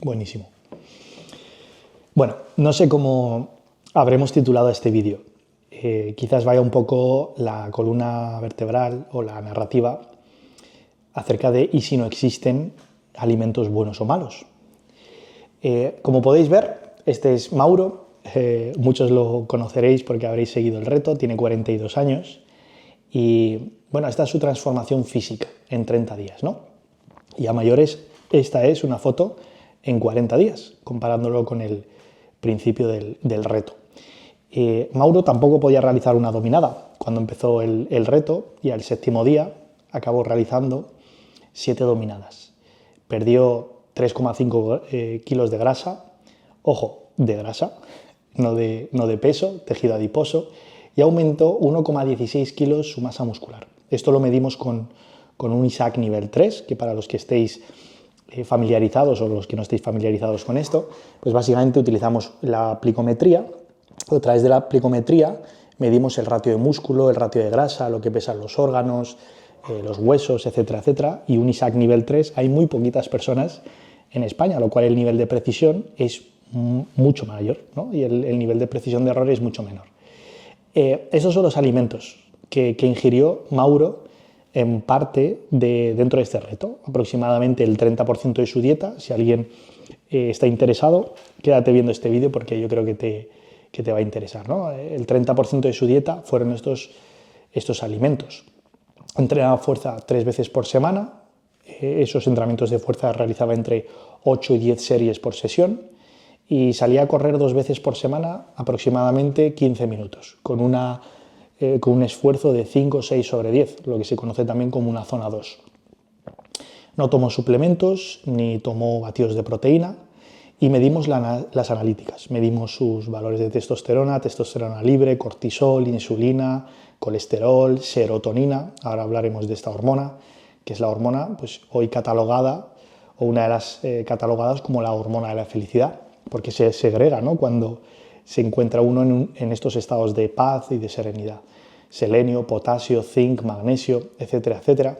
Buenísimo. Bueno, no sé cómo habremos titulado este vídeo. Quizás vaya un poco la columna vertebral o la narrativa acerca de ¿y si no existen alimentos buenos o malos? Como podéis ver, este es Mauro. Muchos lo conoceréis porque habréis seguido el reto. Tiene 42 años y bueno, esta es su transformación física en 30 días, ¿no? Y a mayores, esta es una foto en 40 días, comparándolo con el principio del reto. Mauro tampoco podía realizar una dominada cuando empezó el reto y al 7.º día acabó realizando 7 dominadas. Perdió 3,5 kilos de grasa, ojo, de grasa, no de peso, tejido adiposo, y aumentó 1,16 kilos su masa muscular. Esto lo medimos con un ISAC nivel 3, que para los que estéis familiarizados o los que no estéis familiarizados con esto, pues básicamente utilizamos la plicometría. A través de la plicometría medimos el ratio de músculo, el ratio de grasa, lo que pesan los órganos, los huesos, etcétera, etcétera, y un ISAC nivel 3 hay muy poquitas personas en España, lo cual el nivel de precisión es mucho mayor, ¿no? Y el nivel de precisión de error es mucho menor. Esos son los alimentos que ingirió Mauro en parte dentro de este reto, aproximadamente el 30% de su dieta. Si alguien está interesado, quédate viendo este vídeo porque yo creo que te va a interesar, ¿no? El 30% de su dieta fueron estos alimentos. Entrenaba fuerza 3 veces por semana. Esos entrenamientos de fuerza realizaba entre 8 y 10 series por sesión y salía a correr 2 veces por semana aproximadamente 15 minutos, con un esfuerzo de 5 o 6 sobre 10, lo que se conoce también como una zona 2. No tomó suplementos ni tomó batidos de proteína y medimos las analíticas. Medimos sus valores de testosterona libre, cortisol, insulina, colesterol, serotonina. Ahora hablaremos de esta hormona, que es la hormona pues, hoy catalogada, o una de las catalogadas como la hormona de la felicidad, porque se segrega, ¿no?, cuando se encuentra uno en estos estados de paz y de serenidad. Selenio, potasio, zinc, magnesio, etcétera, etcétera.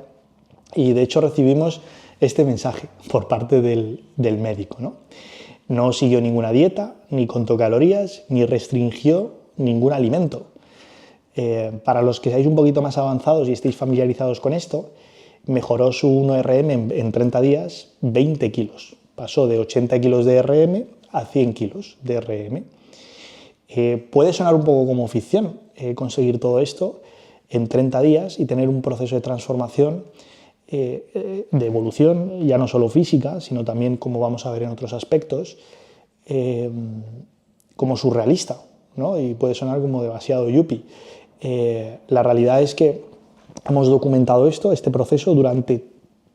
Y de hecho recibimos este mensaje por parte del médico, ¿no? No siguió ninguna dieta, ni contó calorías, ni restringió ningún alimento. Para los que seáis un poquito más avanzados y estéis familiarizados con esto, mejoró su 1RM en 30 días 20 kilos. Pasó de 80 kilos de RM a 100 kilos de RM. Puede sonar un poco como ficción conseguir todo esto en 30 días y tener un proceso de transformación, de evolución, ya no solo física, sino también, como vamos a ver en otros aspectos, como surrealista, ¿no? Y puede sonar como demasiado yuppie. La realidad es que hemos documentado este proceso durante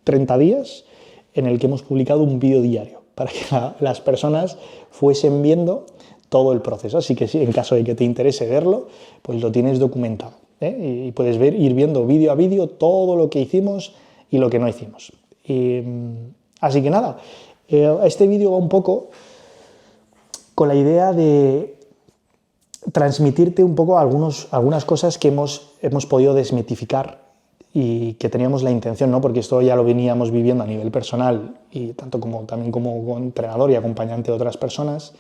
30 días en el que hemos publicado un vídeo diario para que las personas fuesen viendo todo el proceso. Así que en caso de que te interese verlo, pues lo tienes documentado, ¿eh? Y puedes ir viendo vídeo a vídeo todo lo que hicimos y lo que no hicimos. Así que nada, este vídeo va un poco con la idea de transmitirte un poco algunas cosas que hemos podido desmitificar y que teníamos la intención, ¿no? Porque esto ya lo veníamos viviendo a nivel personal y también como entrenador y acompañante de otras personas,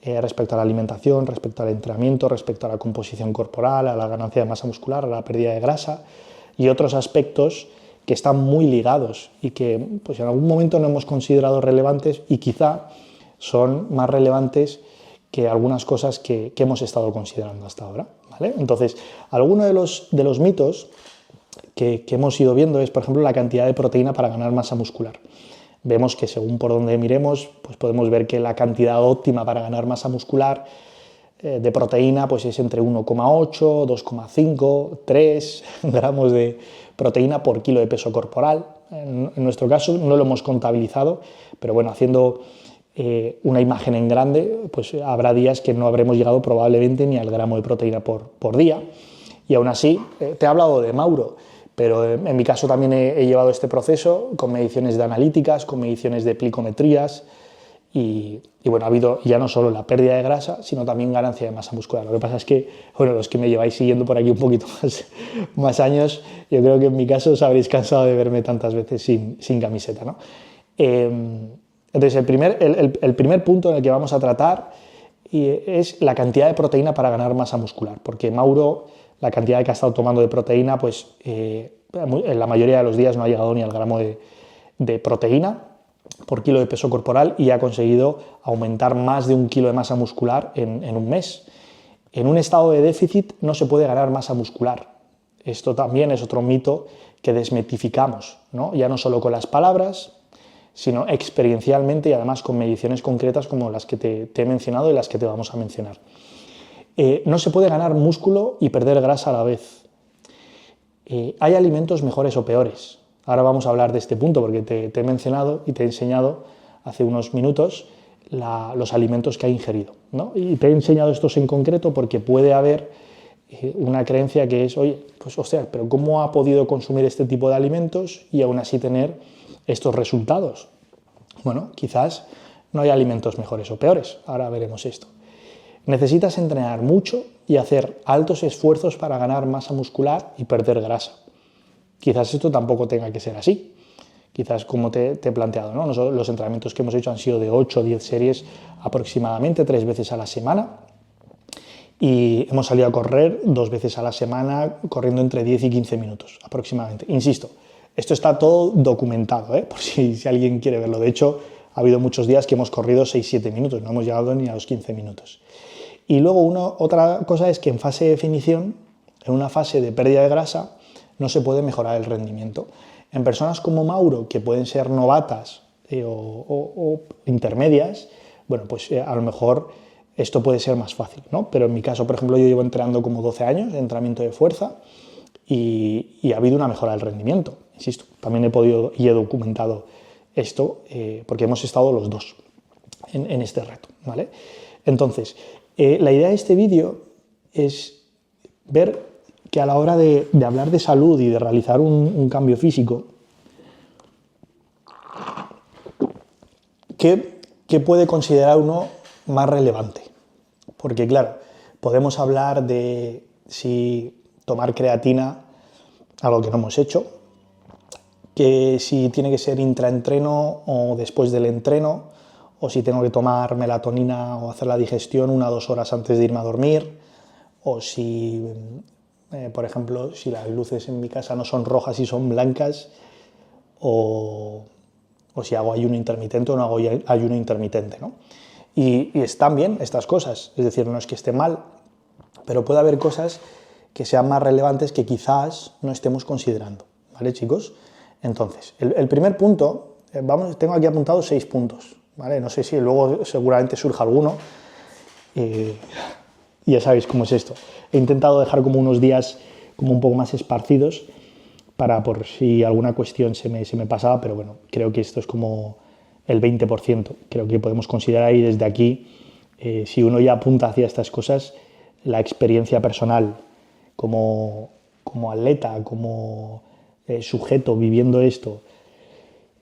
respecto a la alimentación, respecto al entrenamiento, respecto a la composición corporal, a la ganancia de masa muscular, a la pérdida de grasa y otros aspectos que están muy ligados y que pues, en algún momento no hemos considerado relevantes y quizá son más relevantes que algunas cosas que hemos estado considerando hasta ahora, ¿vale? Entonces, alguno de los mitos que hemos ido viendo es, por ejemplo, la cantidad de proteína para ganar masa muscular. Vemos que según por donde miremos, pues podemos ver que la cantidad óptima para ganar masa muscular de proteína pues es entre 1,8, 2,5, 3 gramos de proteína por kilo de peso corporal. En nuestro caso no lo hemos contabilizado, pero bueno, haciendo una imagen en grande, pues habrá días que no habremos llegado probablemente ni al gramo de proteína por día. Y aún así, te he hablado de Mauro, pero en mi caso también he llevado este proceso con mediciones de analíticas, con mediciones de plicometrías y bueno, ha habido ya no solo la pérdida de grasa, sino también ganancia de masa muscular. Lo que pasa es que, bueno, los que me lleváis siguiendo por aquí un poquito más años, yo creo que en mi caso os habréis cansado de verme tantas veces sin camiseta, ¿no? Entonces, el primer punto en el que vamos a tratar es la cantidad de proteína para ganar masa muscular, porque Mauro, la cantidad que ha estado tomando de proteína, pues en la mayoría de los días no ha llegado ni al gramo de proteína por kilo de peso corporal y ha conseguido aumentar más de 1 kilo de masa muscular en un mes. En un estado de déficit no se puede ganar masa muscular. Esto también es otro mito que desmitificamos, ¿no? Ya no solo con las palabras, sino experiencialmente y además con mediciones concretas como las que te he mencionado y las que te vamos a mencionar. No se puede ganar músculo y perder grasa a la vez. Hay alimentos mejores o peores. Ahora vamos a hablar de este punto porque te he mencionado y te he enseñado hace unos minutos los alimentos que ha ingerido, ¿no? Y te he enseñado estos en concreto porque puede haber una creencia que es, oye, pues o sea, pero ¿cómo ha podido consumir este tipo de alimentos y aún así tener estos resultados? Bueno, quizás no hay alimentos mejores o peores, ahora veremos esto. Necesitas entrenar mucho y hacer altos esfuerzos para ganar masa muscular y perder grasa. Quizás esto tampoco tenga que ser así. Quizás, como te he planteado, ¿no? Los entrenamientos que hemos hecho han sido de 8 o 10 series aproximadamente, 3 veces a la semana. Y hemos salido a correr 2 veces a la semana, corriendo entre 10 y 15 minutos aproximadamente. Insisto, esto está todo documentado, por si alguien quiere verlo. De hecho, ha habido muchos días que hemos corrido 6-7 minutos, no hemos llegado ni a los 15 minutos. Y luego otra cosa es que en fase de definición, en una fase de pérdida de grasa, no se puede mejorar el rendimiento. En personas como Mauro, que pueden ser novatas o intermedias, bueno, pues a lo mejor esto puede ser más fácil, ¿no? Pero en mi caso, por ejemplo, yo llevo entrenando como 12 años de entrenamiento de fuerza y ha habido una mejora del rendimiento. Insisto, también he podido y he documentado esto porque hemos estado los dos en este reto, ¿vale? Entonces, la idea de este vídeo es ver que a la hora de hablar de salud y de realizar un cambio físico, ¿qué puede considerar uno más relevante? Porque claro, podemos hablar de si tomar creatina, algo que no hemos hecho, que si tiene que ser intraentreno o después del entreno, o si tengo que tomar melatonina o hacer la digestión 1 o 2 horas antes de irme a dormir, o si, por ejemplo, si las luces en mi casa no son rojas y son blancas, o si hago ayuno intermitente o no hago ayuno intermitente, ¿no? Y están bien estas cosas, es decir, no es que esté mal, pero puede haber cosas que sean más relevantes que quizás no estemos considerando, ¿vale, chicos? Entonces, el primer punto, tengo aquí apuntados 6 puntos, ¿vale? No sé si luego seguramente surja alguno, y ya sabéis cómo es esto. He intentado dejar como unos días como un poco más esparcidos para por si alguna cuestión se me pasaba, pero bueno, creo que esto es como el 20%. Creo que podemos considerar ahí desde aquí, si uno ya apunta hacia estas cosas, la experiencia personal como atleta, como sujeto viviendo esto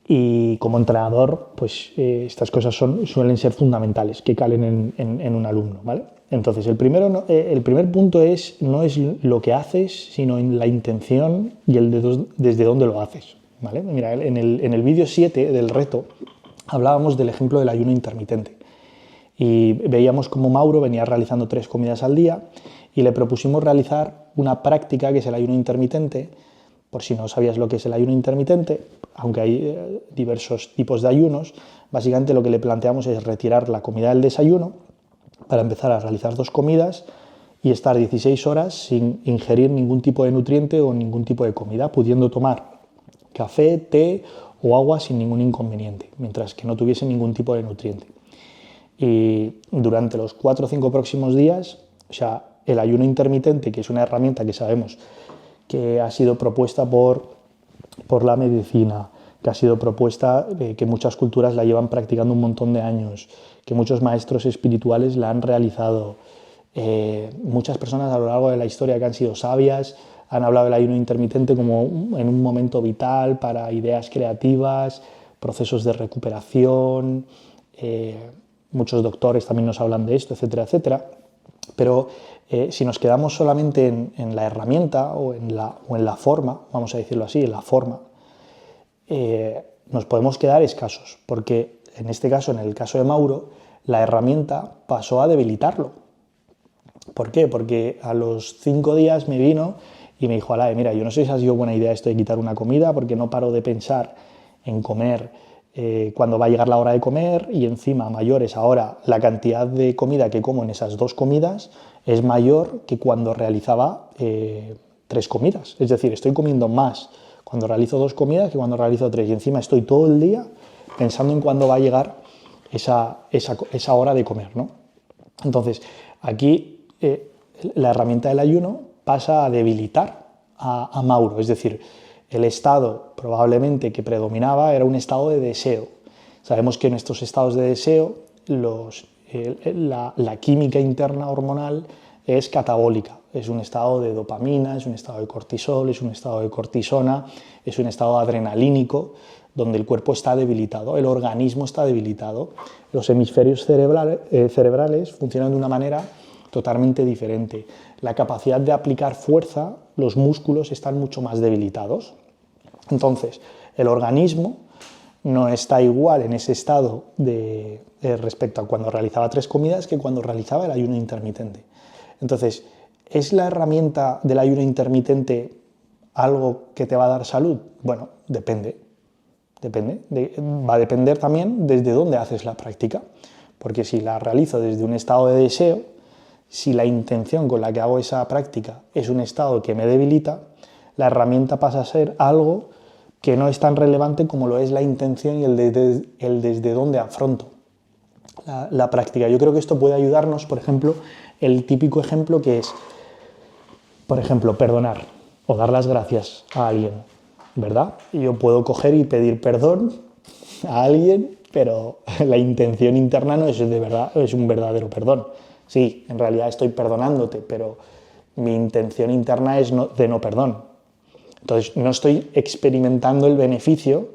y como entrenador, pues estas cosas suelen ser fundamentales, que calen en un alumno, ¿vale? Entonces, el primer punto no es lo que haces, sino en la intención y desde dónde lo haces, ¿vale? Mira, en el vídeo 7 del reto hablábamos del ejemplo del ayuno intermitente y veíamos cómo Mauro venía realizando 3 comidas al día y le propusimos realizar una práctica que es el ayuno intermitente. Por si no sabías lo que es el ayuno intermitente, aunque hay diversos tipos de ayunos, básicamente lo que le planteamos es retirar la comida del desayuno para empezar a realizar 2 comidas y estar 16 horas sin ingerir ningún tipo de nutriente o ningún tipo de comida, pudiendo tomar café, té o agua sin ningún inconveniente, mientras que no tuviese ningún tipo de nutriente. Y durante los 4 o 5 próximos días, o sea, el ayuno intermitente, que es una herramienta que sabemos que ha sido propuesta por la medicina, que ha sido propuesta, que muchas culturas la llevan practicando un montón de años, que muchos maestros espirituales la han realizado. Muchas personas a lo largo de la historia que han sido sabias han hablado del ayuno intermitente como en un momento vital para ideas creativas, procesos de recuperación. Muchos doctores también nos hablan de esto, etcétera, etcétera. Pero si nos quedamos solamente en la herramienta o en la forma, vamos a decirlo así, en la forma, nos podemos quedar escasos, porque en este caso, en el caso de Mauro, la herramienta pasó a debilitarlo. ¿Por qué? Porque a los 5 días me vino y me dijo, Alae, mira, yo no sé si ha sido buena idea esto de quitar una comida, porque no paro de pensar en comer cuando va a llegar la hora de comer, y encima, a mayores, ahora la cantidad de comida que como en esas 2 comidas es mayor que cuando realizaba 3 comidas. Es decir, estoy comiendo más cuando realizo 2 comidas que cuando realizo 3, y encima estoy todo el día pensando en cuándo va a llegar esa hora de comer, ¿no? Entonces, aquí la herramienta del ayuno pasa a debilitar a Mauro, es decir, el estado probablemente que predominaba era un estado de deseo. Sabemos que en estos estados de deseo la química interna hormonal es catabólica, es un estado de dopamina, es un estado de cortisol, es un estado de cortisona, es un estado adrenalínico, donde el cuerpo está debilitado, el organismo está debilitado, los hemisferios cerebrales funcionan de una manera totalmente diferente. La capacidad de aplicar fuerza, los músculos están mucho más debilitados. Entonces, el organismo no está igual en ese estado respecto a cuando realizaba 3 comidas que cuando realizaba el ayuno intermitente. Entonces, ¿es la herramienta del ayuno intermitente algo que te va a dar salud? Bueno, depende. Va a depender también desde dónde haces la práctica, porque si la realizo desde un estado de deseo, si la intención con la que hago esa práctica es un estado que me debilita, la herramienta pasa a ser algo que no es tan relevante como lo es la intención y el desde dónde afronto la práctica. Yo creo que esto puede ayudarnos, por ejemplo, el típico ejemplo que es, por ejemplo, perdonar o dar las gracias a alguien, ¿verdad? Yo puedo coger y pedir perdón a alguien, pero la intención interna no es de verdad, es un verdadero perdón. Sí, en realidad estoy perdonándote, pero mi intención interna es de no perdón. Entonces, no estoy experimentando el beneficio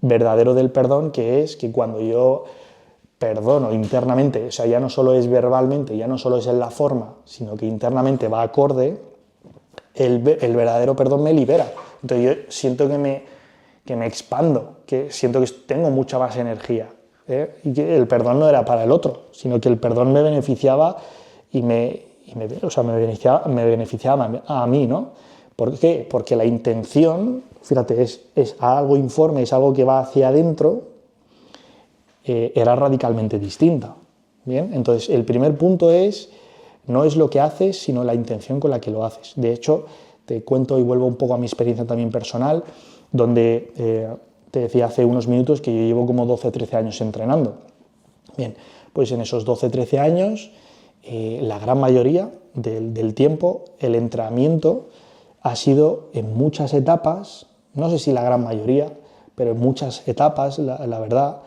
verdadero del perdón, que es que cuando yo perdono internamente, o sea, ya no solo es verbalmente, ya no solo es en la forma, sino que internamente va acorde, el verdadero perdón me libera. Entonces yo siento que me expando, que siento que tengo mucha más energía, y que el perdón no era para el otro, sino que el perdón me beneficiaba y me beneficiaba a mí, ¿no? ¿Por qué? Porque la intención, fíjate, es algo informe, es algo que va hacia adentro, era radicalmente distinta. ¿Bien? Entonces, el primer punto no es lo que haces, sino la intención con la que lo haces. De hecho, te cuento y vuelvo un poco a mi experiencia también personal, donde te decía hace unos minutos que yo llevo como 12-13 años entrenando. Bien, pues en esos 12-13 años, la gran mayoría del tiempo, el entrenamiento ha sido en muchas etapas, no sé si la gran mayoría, pero en muchas etapas, la verdad,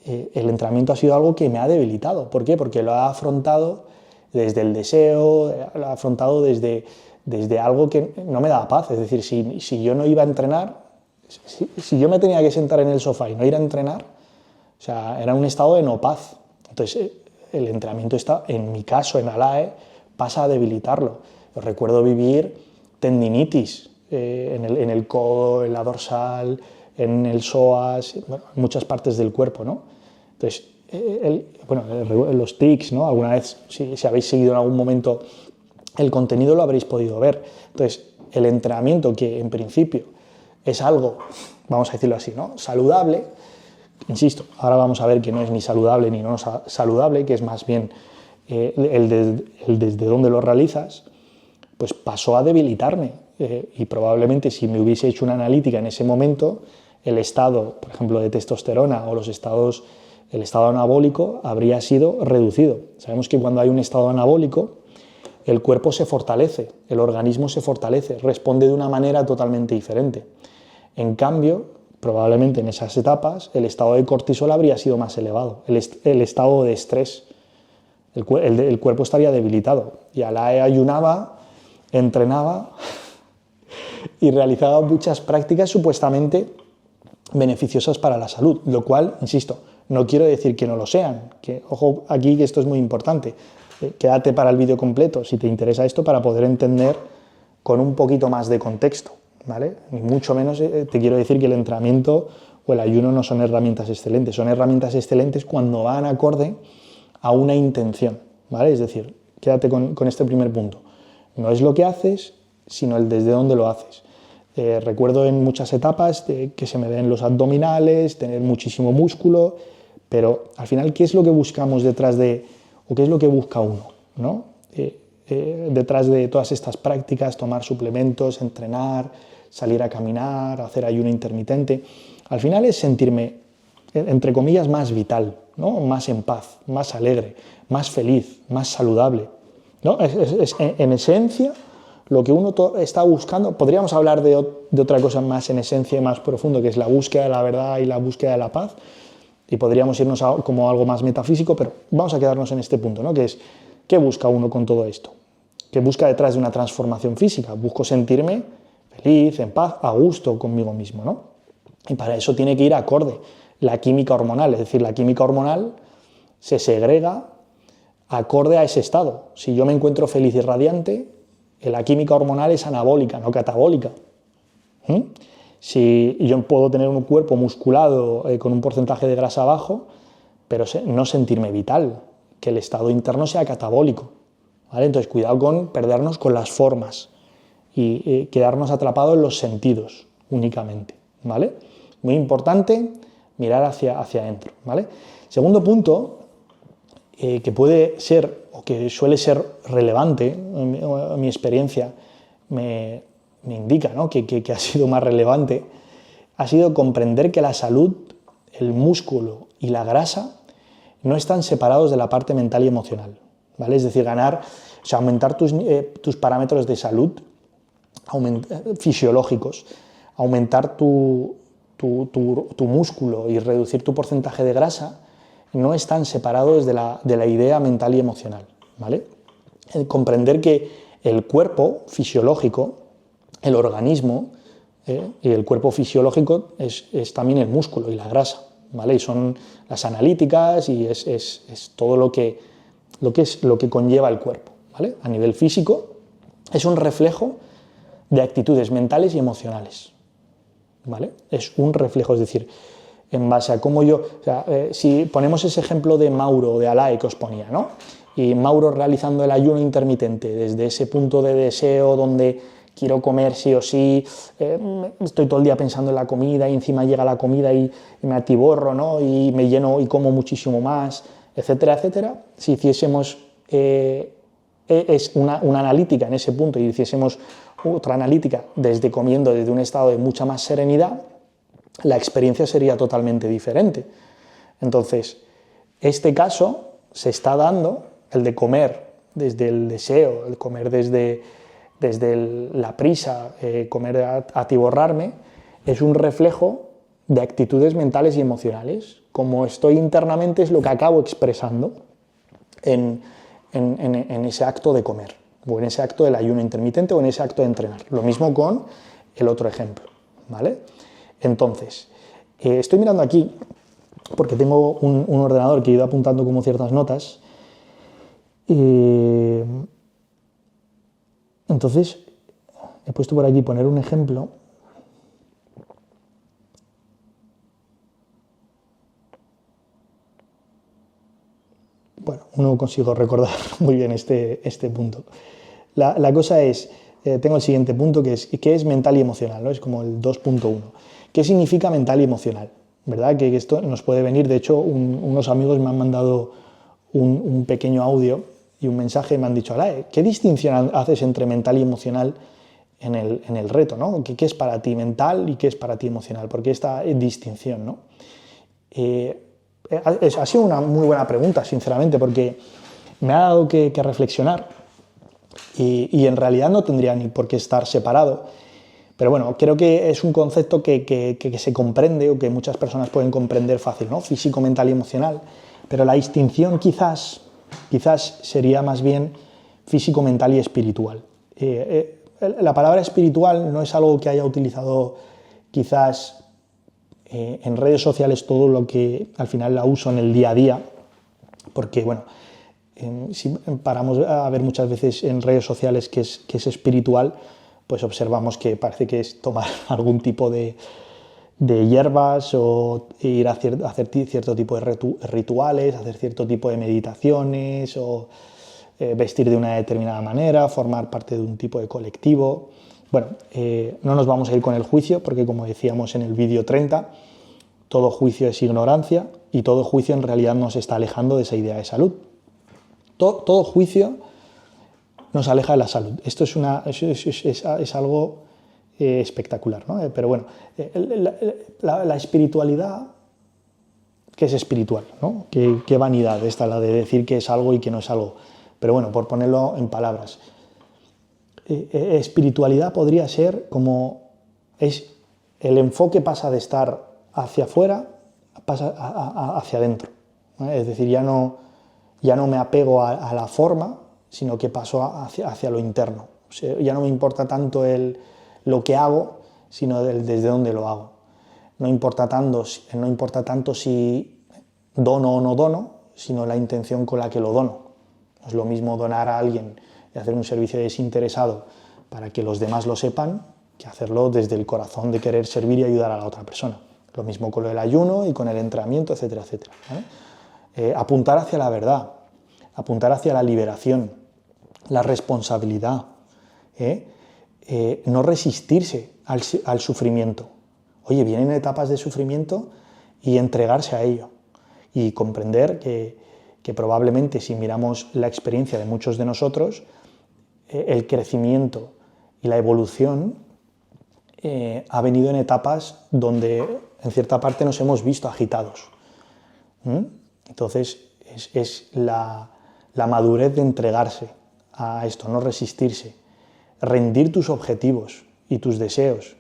el entrenamiento ha sido algo que me ha debilitado. ¿Por qué? Porque lo ha afrontado desde el deseo, lo ha afrontado desde algo que no me daba paz. Es decir, si yo no iba a entrenar, si yo me tenía que sentar en el sofá y no ir a entrenar, o sea, era un estado de no paz. Entonces, el entrenamiento está, en mi caso, en Alae, pasa a debilitarlo. Os recuerdo vivir tendinitis en el codo, en la dorsal, en el psoas, bueno, en muchas partes del cuerpo, ¿no? Entonces, los tics, ¿no? Alguna vez, si habéis seguido en algún momento el contenido, lo habréis podido ver. Entonces, el entrenamiento, que en principio es algo, vamos a decirlo así, ¿no? Saludable, insisto, ahora vamos a ver que no es ni saludable ni no saludable, que es más bien el desde dónde lo realizas, pues pasó a debilitarme. Y probablemente si me hubiese hecho una analítica en ese momento, el estado, por ejemplo, de testosterona o el estado anabólico habría sido reducido. Sabemos que cuando hay un estado anabólico, el cuerpo se fortalece, el organismo se fortalece, responde de una manera totalmente diferente. En cambio, probablemente en esas etapas, el estado de cortisol habría sido más elevado, el estado de estrés, el cuerpo estaría debilitado. Y Alae ayunaba, entrenaba y realizaba muchas prácticas supuestamente beneficiosas para la salud, lo cual, insisto, no quiero decir que no lo sean, que ojo aquí que esto es muy importante. Quédate para el vídeo completo si te interesa esto para poder entender con un poquito más de contexto, ¿vale? Ni mucho menos te quiero decir que el entrenamiento o el ayuno no son herramientas excelentes, son herramientas excelentes cuando van acorde a una intención, ¿vale? Es decir, quédate con este primer punto. No es lo que haces, sino el desde dónde lo haces. Recuerdo en muchas etapas que se me ven los abdominales, tener muchísimo músculo, pero al final, ¿qué es lo que buscamos detrás de, o qué es lo que busca uno, ¿no? Detrás de todas estas prácticas, tomar suplementos, entrenar, salir a caminar, hacer ayuno intermitente? Al final es sentirme, entre comillas, más vital, ¿no? Más en paz, más alegre, más feliz, más saludable, ¿no? En esencia lo que uno está buscando. Podríamos hablar de otra cosa más en esencia y más profundo, que es la búsqueda de la verdad y la búsqueda de la paz, y podríamos irnos a como algo más metafísico, pero vamos a quedarnos en este punto, ¿no? Que es, ¿qué busca uno con todo esto? ¿Qué busca detrás de una transformación física? Busco sentirme feliz, en paz, a gusto conmigo mismo, ¿no? Y para eso tiene que ir acorde la química hormonal, es decir, la química hormonal se segrega acorde a ese estado. Si yo me encuentro feliz y radiante, la química hormonal es anabólica, no catabólica. Si yo puedo tener un cuerpo musculado con un porcentaje de grasa bajo, pero no sentirme vital, que el estado interno sea catabólico, ¿vale? Entonces, cuidado con perdernos con las formas y quedarnos atrapados en los sentidos únicamente, ¿vale? Muy importante mirar hacia adentro, ¿vale? Segundo punto, que puede ser o que suele ser relevante, en mi experiencia me indica, ¿no? que ha sido más relevante, ha sido comprender que la salud, el músculo y la grasa no están separados de la parte mental y emocional, ¿vale? Es decir, aumentar tus parámetros de salud fisiológicos, aumentar tu músculo y reducir tu porcentaje de grasa no están separados de la idea mental y emocional, ¿vale? Comprender que el cuerpo fisiológico, el organismo, y el cuerpo fisiológico es también el músculo y la grasa, ¿vale? Y son las analíticas y es todo lo que conlleva el cuerpo, ¿vale? A nivel físico es un reflejo de actitudes mentales y emocionales, ¿vale? Es un reflejo, es decir, en base a cómo yo... O sea, si ponemos ese ejemplo de Mauro, de Alae que os ponía, ¿no? Y Mauro realizando el ayuno intermitente desde ese punto de deseo donde quiero comer sí o sí, estoy todo el día pensando en la comida y encima llega la comida y me atiborro, ¿no? Y me lleno y como muchísimo más, etcétera, etcétera. Si hiciésemos una analítica en ese punto y hiciésemos otra analítica comiendo desde un estado de mucha más serenidad, la experiencia sería totalmente diferente. Entonces, este caso se está dando, el de comer desde el deseo, el comer desde la prisa, comer atiborrarme, es un reflejo de actitudes mentales y emocionales. Como estoy internamente es lo que acabo expresando en ese acto de comer, o en ese acto del ayuno intermitente, o en ese acto de entrenar. Lo mismo con el otro ejemplo, ¿vale? Entonces, estoy mirando aquí porque tengo un ordenador que he ido apuntando como ciertas notas. Entonces, he puesto por aquí poner un ejemplo. Bueno, no consigo recordar muy bien este punto. La cosa es, tengo el siguiente punto que es mental y emocional, ¿no? Es como el 2.1. ¿Qué significa mental y emocional? ¿Verdad? Que esto nos puede venir, de hecho, unos amigos me han mandado un pequeño audio y un mensaje, me han dicho, Alae, ¿qué distinción haces entre mental y emocional en el reto, ¿no? ¿Qué es para ti mental y qué es para ti emocional? ¿Por qué esta distinción, ¿no? Ha sido una muy buena pregunta, sinceramente, porque me ha dado que reflexionar y en realidad no tendría ni por qué estar separado. Pero bueno, creo que es un concepto que se comprende o que muchas personas pueden comprender fácil, ¿no? Físico, mental y emocional. Pero la distinción quizás sería más bien físico, mental y espiritual. La palabra espiritual no es algo que haya utilizado quizás en redes sociales todo lo que al final la uso en el día a día, porque bueno, si paramos a ver muchas veces en redes sociales que es espiritual, pues observamos que parece que es tomar algún tipo de de hierbas o ir a hacer cierto tipo de rituales, hacer cierto tipo de meditaciones o vestir de una determinada manera, formar parte de un tipo de colectivo. Bueno, no nos vamos a ir con el juicio porque, como decíamos en el vídeo 30, todo juicio es ignorancia y todo juicio en realidad nos está alejando de esa idea de salud. Todo juicio nos aleja de la salud. Esto es algo espectacular, ¿no? Pero bueno, la espiritualidad, ¿qué es espiritual? ¿No? ¿Qué vanidad esta la de decir que es algo y que no es algo? Pero bueno, por ponerlo en palabras, espiritualidad podría ser como el enfoque pasa de estar hacia afuera, pasa hacia adentro, ¿no? Es decir, ya no me apego a la forma, sino que paso hacia lo interno. O sea, ya no me importa tanto lo que hago, sino desde dónde lo hago. No importa tanto si dono o no dono, sino la intención con la que lo dono. No es lo mismo donar a alguien y hacer un servicio desinteresado para que los demás lo sepan, que hacerlo desde el corazón de querer servir y ayudar a la otra persona. Lo mismo con el ayuno y con el entrenamiento, etcétera, etcétera, ¿vale? Apuntar hacia la verdad, apuntar hacia la liberación, la responsabilidad, no resistirse al sufrimiento. Oye, vienen etapas de sufrimiento y entregarse a ello y comprender que probablemente si miramos la experiencia de muchos de nosotros, el crecimiento y la evolución ha venido en etapas donde en cierta parte nos hemos visto agitados. Entonces es la madurez de entregarse a esto, no resistirse, rendir tus objetivos y tus deseos.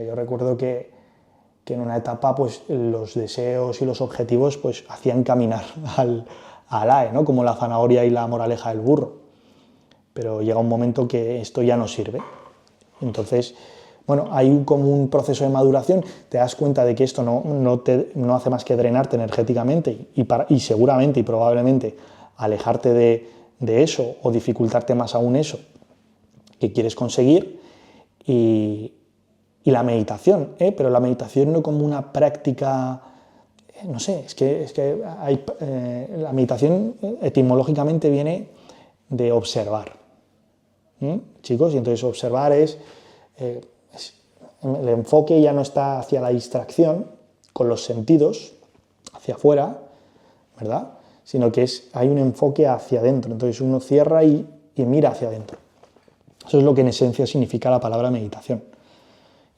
Yo recuerdo que en una etapa pues, los deseos y los objetivos pues, hacían caminar al AE, ¿no? Como la zanahoria y la moraleja del burro. Pero llega un momento que esto ya no sirve. Entonces, bueno, hay como un proceso de maduración, te das cuenta de que esto no hace más que drenarte energéticamente y seguramente y probablemente alejarte de eso o dificultarte más aún eso que quieres conseguir, y la meditación, pero la meditación no como una práctica, no sé, es que la meditación etimológicamente viene de observar, chicos, y entonces observar el enfoque ya no está hacia la distracción con los sentidos, hacia afuera, ¿verdad? Sino que hay un enfoque hacia adentro, entonces uno cierra y mira hacia adentro. Eso es lo que en esencia significa la palabra meditación.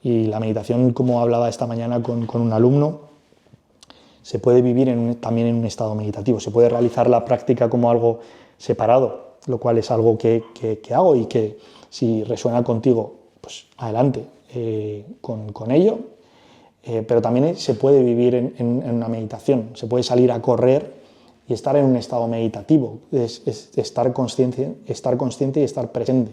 Y la meditación, como hablaba esta mañana con un alumno, se puede vivir también en un estado meditativo, se puede realizar la práctica como algo separado, lo cual es algo que hago y que si resuena contigo, pues adelante con ello, pero también se puede vivir en una meditación, se puede salir a correr y estar en un estado meditativo, es estar consciente y estar presente.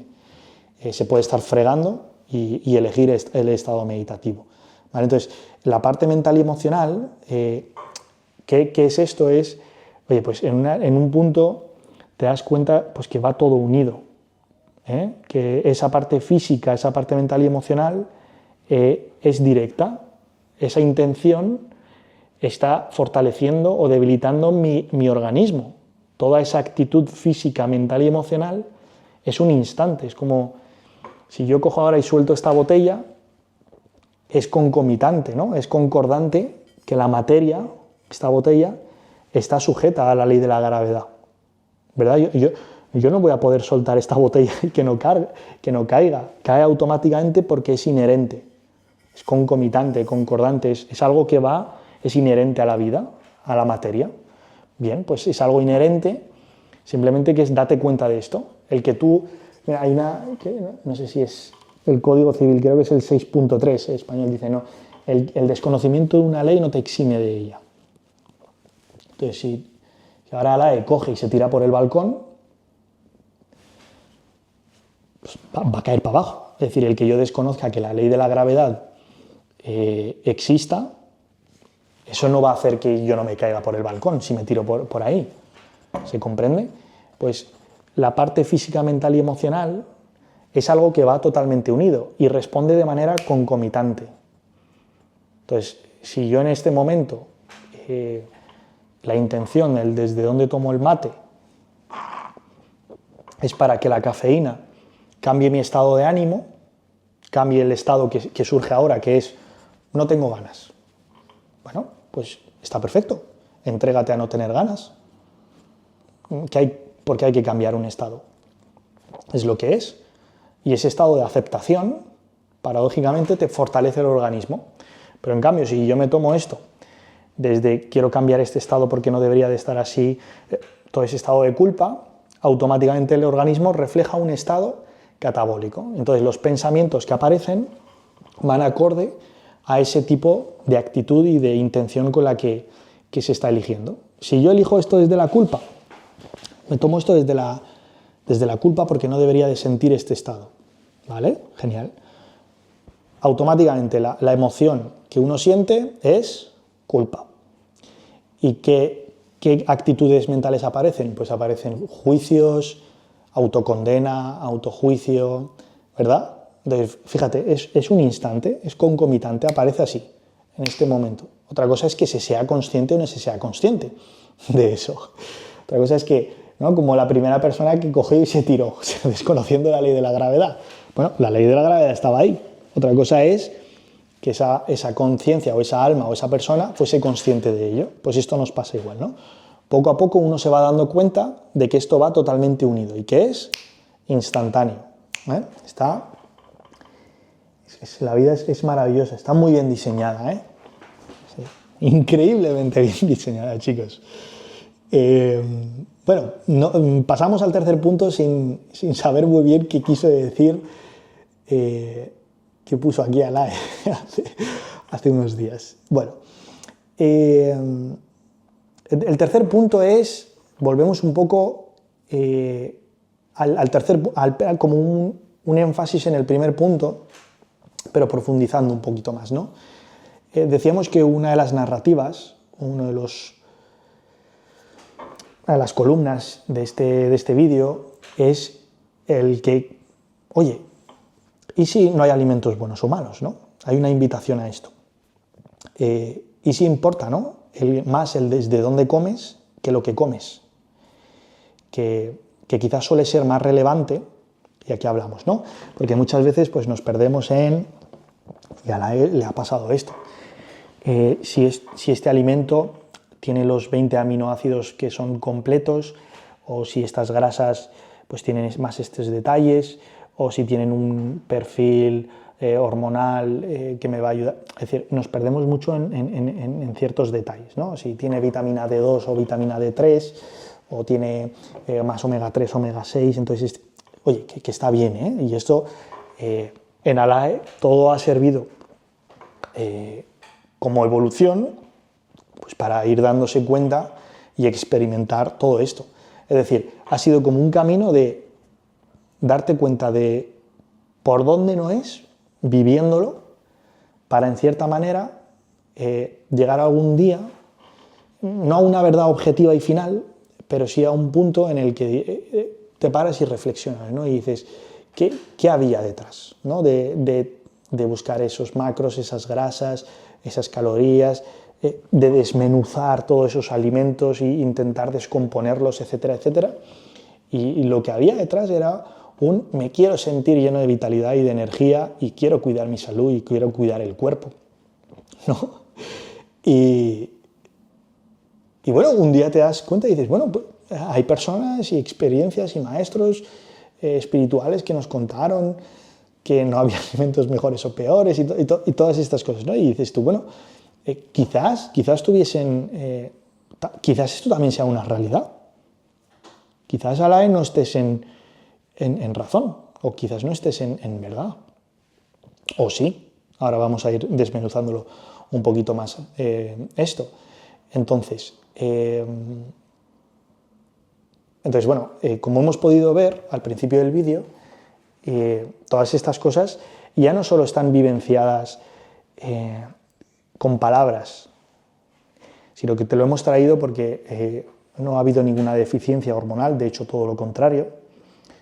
Se puede estar fregando y elegir el estado meditativo, ¿vale? Entonces, la parte mental y emocional, ¿qué es esto? Oye, pues en un punto te das cuenta pues, que va todo unido, que esa parte física, esa parte mental y emocional es directa, esa intención está fortaleciendo o debilitando mi organismo. Toda esa actitud física, mental y emocional es un instante, es como si yo cojo ahora y suelto esta botella, es concomitante, ¿no? Es concordante que la materia, esta botella, está sujeta a la ley de la gravedad, ¿verdad? Yo no voy a poder soltar esta botella y que no caiga, cae automáticamente porque es inherente, es concomitante, concordante, es algo que es inherente a la vida, a la materia. Bien, pues es algo inherente, simplemente que date cuenta de esto, el que tú... Mira, hay no sé si es el Código Civil, creo que es el 6.3, en español dice, no, el desconocimiento de una ley no te exime de ella. Entonces, si ahora la ley coge y se tira por el balcón, pues va a caer para abajo. Es decir, el que yo desconozca que la ley de la gravedad exista, eso no va a hacer que yo no me caiga por el balcón si me tiro por ahí. ¿Se comprende? Pues la parte física, mental y emocional es algo que va totalmente unido y responde de manera concomitante. Entonces, si yo en este momento, la intención, el desde dónde tomo el mate, es para que la cafeína cambie mi estado de ánimo, cambie el estado que surge ahora, que es no tengo ganas. Bueno, pues está perfecto, entrégate a no tener ganas. Porque hay que cambiar un estado. Es lo que es. Y ese estado de aceptación, paradójicamente, te fortalece el organismo. Pero en cambio, si yo me tomo esto desde quiero cambiar este estado porque no debería de estar así, todo ese estado de culpa, automáticamente el organismo refleja un estado catabólico. Entonces los pensamientos que aparecen van acorde a ese tipo de actitud y de intención con la que se está eligiendo. Si yo elijo esto desde la culpa, me tomo esto desde la culpa porque no debería de sentir este estado. ¿Vale? Genial. Automáticamente la emoción que uno siente es culpa. ¿Y qué actitudes mentales aparecen? Pues aparecen juicios, autocondena, autojuicio, ¿verdad? Entonces, fíjate, es un instante, es concomitante, aparece así, en este momento. Otra cosa es que se sea consciente o no se sea consciente de eso. Otra cosa es que, ¿no?, como la primera persona que cogió y se tiró, desconociendo la ley de la gravedad. Bueno, la ley de la gravedad estaba ahí. Otra cosa es que esa conciencia o esa alma o esa persona fuese consciente de ello. Pues esto nos pasa igual, ¿no? Poco a poco uno se va dando cuenta de que esto va totalmente unido y que es instantáneo. La vida es maravillosa, está muy bien diseñada, ¿eh? Sí, increíblemente bien diseñada, chicos. Bueno, pasamos al tercer punto sin saber muy bien qué quiso decir, que puso aquí Alain hace unos días. Bueno, el tercer punto es, volvemos un poco como un énfasis en el primer punto, pero profundizando un poquito más, ¿no? Decíamos que una de las narrativas, una de las columnas de este vídeo es el que, oye, ¿y si no hay alimentos buenos o malos, ¿no? Hay una invitación a esto. ¿Y si importa, ¿no?, más el desde dónde comes que lo que comes? Que quizás suele ser más relevante, y aquí hablamos, ¿no? Porque muchas veces pues, nos perdemos y a la le ha pasado esto. Si este alimento tiene los 20 aminoácidos que son completos, o si estas grasas pues, tienen más estos detalles, o si tienen un perfil hormonal que me va a ayudar. Es decir, nos perdemos mucho en ciertos detalles, ¿no? Si tiene vitamina D2 o vitamina D3, o tiene más omega 3, omega 6, entonces, oye, que está bien, ¿eh? Y esto, en ALAE, todo ha servido como evolución, pues para ir dándose cuenta y experimentar todo esto. Es decir, ha sido como un camino de darte cuenta de por dónde no es, viviéndolo, para en cierta manera llegar algún día, no a una verdad objetiva y final, pero sí a un punto en el que te paras y reflexionas, ¿no? Y dices, ¿qué había detrás, ¿no?, de buscar esos macros, esas grasas, esas calorías, de desmenuzar todos esos alimentos e intentar descomponerlos, etcétera, etcétera. Y lo que había detrás era me quiero sentir lleno de vitalidad y de energía y quiero cuidar mi salud y quiero cuidar el cuerpo, ¿no? Y bueno, un día te das cuenta y dices, bueno, pues hay personas y experiencias y maestros espirituales que nos contaron que no había alimentos mejores o peores y todas estas cosas, ¿no? Y dices tú, bueno, quizás tuviesen, quizás esto también sea una realidad. Quizás, Alain, no estés en razón, o quizás no estés en verdad. O sí. Ahora vamos a ir desmenuzándolo un poquito más esto. Entonces, bueno, como hemos podido ver al principio del vídeo, todas estas cosas ya no solo están vivenciadas con palabras, sino que te lo hemos traído porque no ha habido ninguna deficiencia hormonal, de hecho todo lo contrario.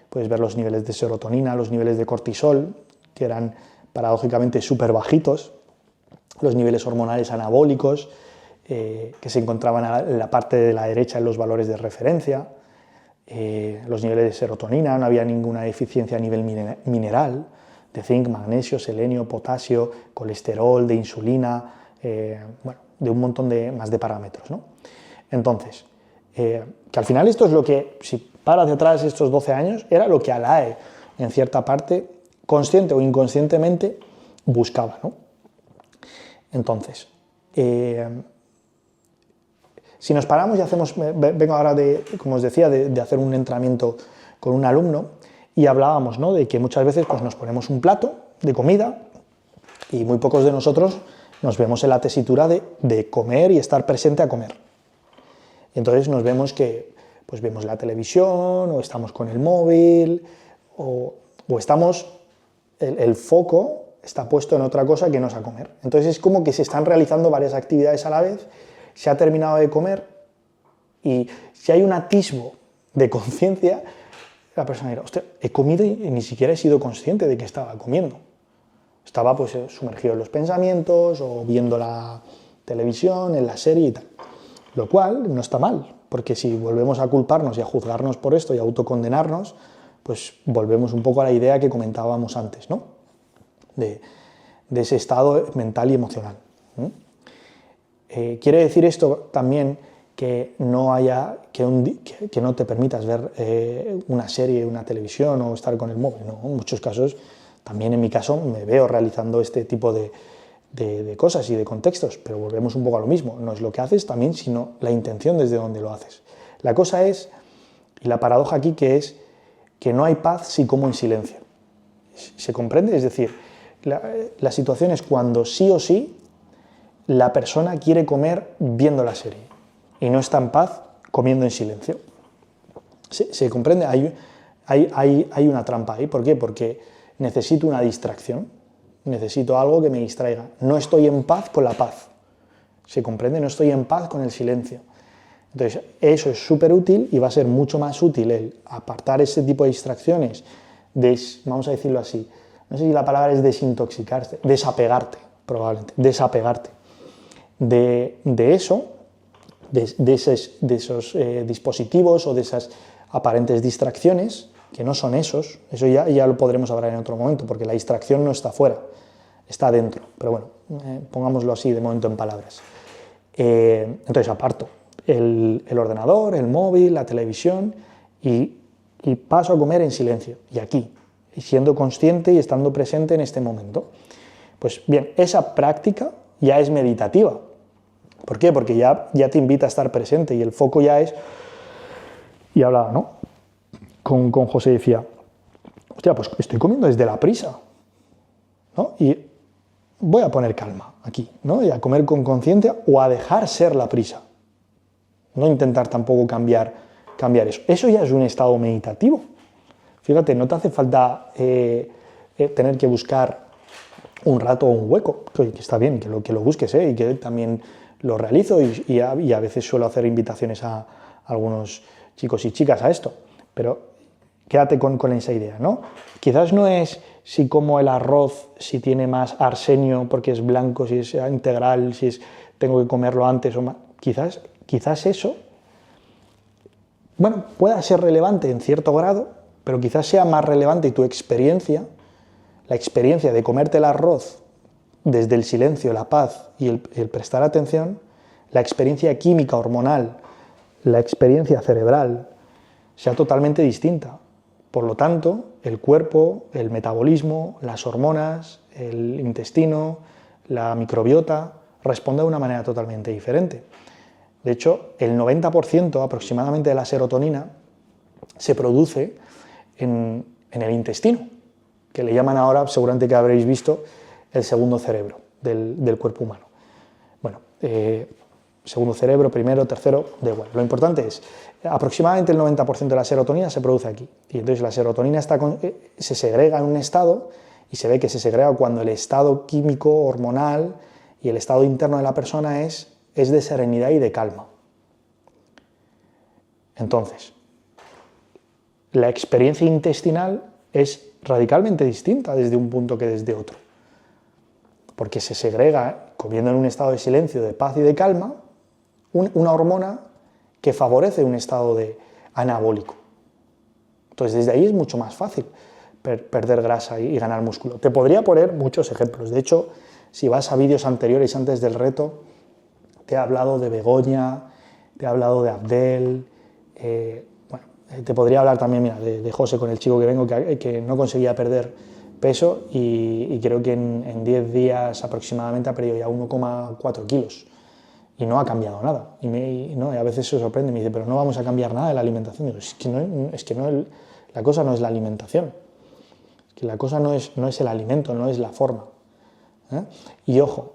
Puedes ver los niveles de serotonina, los niveles de cortisol, que eran paradójicamente súper bajitos, los niveles hormonales anabólicos, que se encontraban en la parte de la derecha en los valores de referencia, los niveles de serotonina, no había ninguna deficiencia a nivel mineral, de zinc, magnesio, selenio, potasio, colesterol, de insulina, bueno, de un montón más de parámetros, ¿no? Entonces, que al final esto es lo que, si para hacia atrás estos 12 años, era lo que ALAE, en cierta parte, consciente o inconscientemente, buscaba, ¿no? Entonces, si nos paramos y hacemos, vengo ahora como os decía, de hacer un entrenamiento con un alumno, y hablábamos, ¿no?, de que muchas veces pues, nos ponemos un plato de comida y muy pocos de nosotros nos vemos en la tesitura de comer y estar presente a comer. Y entonces nos vemos que pues, vemos la televisión, o estamos con el móvil, o estamos, el foco está puesto en otra cosa que no es a comer. Entonces es como que se están realizando varias actividades a la vez, se ha terminado de comer y si hay un atisbo de conciencia, la persona dirá, hostia, he comido y ni siquiera he sido consciente de que estaba comiendo. Estaba pues sumergido en los pensamientos o viendo la televisión, en la serie y tal. Lo cual no está mal, porque si volvemos a culparnos y a juzgarnos por esto y a autocondenarnos, pues volvemos un poco a la idea que comentábamos antes, ¿no? De ese estado mental y emocional. ¿Quiere decir esto también que no te permitas ver una serie, una televisión o estar con el móvil? No, en muchos casos, también en mi caso, me veo realizando este tipo de cosas y de contextos, pero volvemos un poco a lo mismo. No es lo que haces también, sino la intención desde donde lo haces. La cosa es, y la paradoja aquí, que es que no hay paz si como en silencio. ¿Se comprende? Es decir, la situación es cuando sí o sí la persona quiere comer viendo la serie y no está en paz comiendo en silencio. ¿Se comprende? Hay una trampa ahí. ¿Por qué? Porque necesito una distracción, necesito algo que me distraiga. No estoy en paz con la paz. ¿Se comprende? No estoy en paz con el silencio. Entonces, eso es súper útil y va a ser mucho más útil el apartar ese tipo de distracciones, vamos a decirlo así, no sé si la palabra es desintoxicarse, desapegarte, probablemente, desapegarte de eso, de esos dispositivos o de esas aparentes distracciones, que no son eso ya lo podremos hablar en otro momento, porque la distracción no está fuera, está dentro, pero bueno, pongámoslo así de momento en palabras. Entonces aparto el ordenador, el móvil, la televisión y paso a comer en silencio, y aquí, y siendo consciente y estando presente en este momento. Pues bien, esa práctica ya es meditativa. ¿Por qué? Porque ya te invita a estar presente y el foco ya es... Y hablaba, ¿no? Con José decía, hostia, pues estoy comiendo desde la prisa, ¿no? Y voy a poner calma aquí, ¿no? Y a comer con conciencia o a dejar ser la prisa. No intentar tampoco cambiar eso. Eso ya es un estado meditativo. Fíjate, no te hace falta tener que buscar un rato o un hueco, que está bien, que lo busques, y que también lo realizo y a veces suelo hacer invitaciones a algunos chicos y chicas a esto, pero quédate con esa idea, ¿no? Quizás no es si como el arroz, si tiene más arsenio porque es blanco, si es integral, tengo que comerlo antes o más. Quizás eso, bueno, pueda ser relevante en cierto grado, pero quizás sea más relevante tu experiencia, la experiencia de comerte el arroz desde el silencio, la paz y el prestar atención, la experiencia química, hormonal, la experiencia cerebral, sea totalmente distinta. Por lo tanto, el cuerpo, el metabolismo, las hormonas, el intestino, la microbiota, responden de una manera totalmente diferente. De hecho, el 90% aproximadamente de la serotonina se produce en el intestino, que le llaman ahora, seguramente que habréis visto, el segundo cerebro del cuerpo humano. Bueno, segundo cerebro, primero, tercero, da igual. Lo importante es, aproximadamente el 90% de la serotonina se produce aquí. Y entonces la serotonina se segrega en un estado, y se ve que se segrega cuando el estado químico, hormonal y el estado interno de la persona es de serenidad y de calma. Entonces, la experiencia intestinal es radicalmente distinta desde un punto que desde otro. porque se segrega, comiendo en un estado de silencio, de paz y de calma, una hormona que favorece un estado anabólico. Entonces, desde ahí es mucho más fácil perder grasa y ganar músculo. Te podría poner muchos ejemplos. De hecho, si vas a vídeos anteriores, antes del reto, te he hablado de Begoña, te he hablado de Abdel, bueno, te podría hablar también, mira, de José, con el chico que vengo, que no conseguía perder peso y creo que en 10 días aproximadamente ha perdido ya 1,4 kilos y no ha cambiado nada. Y a veces se sorprende, me dice, pero no vamos a cambiar nada de la alimentación. Digo, la cosa no es la alimentación, que la cosa no es el alimento, no es la forma. Y ojo,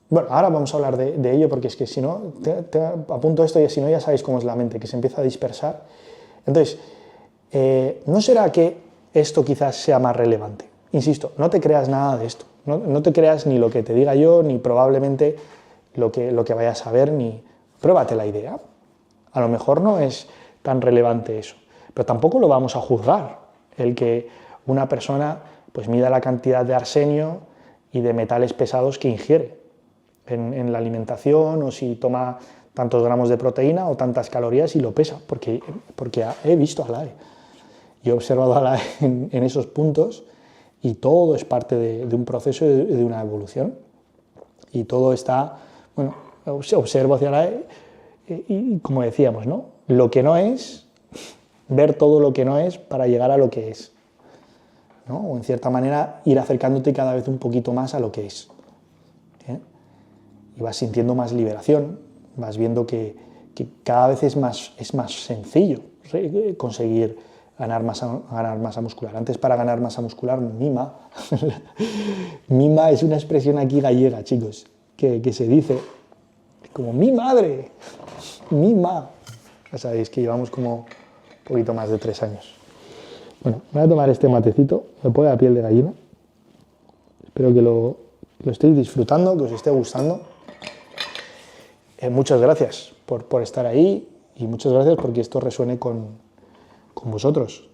bueno, ahora vamos a hablar de ello, porque es que si no, te apunto esto y si no ya sabéis cómo es la mente, que se empieza a dispersar. Entonces, ¿no será que esto quizás sea más relevante? Insisto, no te creas nada de esto, no te creas ni lo que te diga yo, ni probablemente lo que vayas a ver, ni pruébate la idea. A lo mejor no es tan relevante eso, pero tampoco lo vamos a juzgar, el que una persona pues mida la cantidad de arsenio y de metales pesados que ingiere en la alimentación, o si toma tantos gramos de proteína o tantas calorías y lo pesa, porque he visto a Alae y he observado a Alae en esos puntos, y todo es parte de un proceso, de una evolución, y todo está, bueno, observo hacia Alae y como decíamos, ¿no? Lo que no es, ver todo lo que no es para llegar a lo que es, ¿no? O en cierta manera ir acercándote cada vez un poquito más a lo que es. Y vas sintiendo más liberación, vas viendo que cada vez es más sencillo conseguir ganar masa muscular. Antes, para ganar masa muscular, mima. Mima es una expresión aquí gallega, chicos, que se dice como mi madre, mima. Ya sabéis que llevamos como un poquito más de 3 años. Bueno, voy a tomar este matecito, me pone la piel de gallina. Espero que lo estéis disfrutando, que os esté gustando. Muchas gracias por estar ahí, y muchas gracias porque esto resuene con vosotros.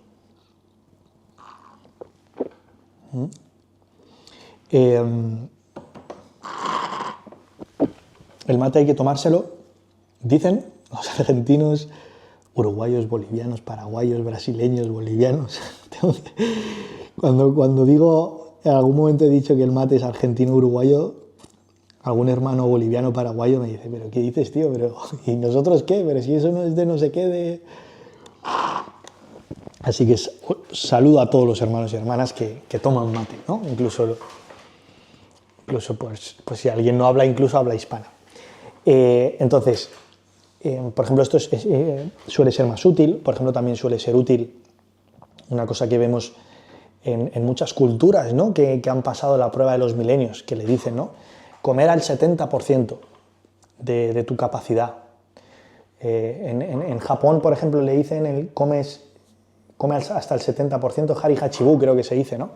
El mate hay que tomárselo, dicen los argentinos, uruguayos, bolivianos, paraguayos, brasileños, bolivianos. Cuando digo, en algún momento he dicho que el mate es argentino-uruguayo, algún hermano boliviano, paraguayo me dice, ¿pero qué dices, tío? ¿Y nosotros qué? Pero si eso no es de no sé qué, de... Así que saludo a todos los hermanos y hermanas que toman mate, ¿no? Incluso pues si alguien no habla, incluso habla hispana. Entonces, por ejemplo, esto suele ser más útil. Por ejemplo, también suele ser útil una cosa que vemos en muchas culturas, ¿no? que han pasado la prueba de los milenios, que le dicen, ¿no? Comer al 70% de tu capacidad. En Japón, por ejemplo, le dicen come hasta el 70%, Hari Hachibu creo que se dice, ¿no?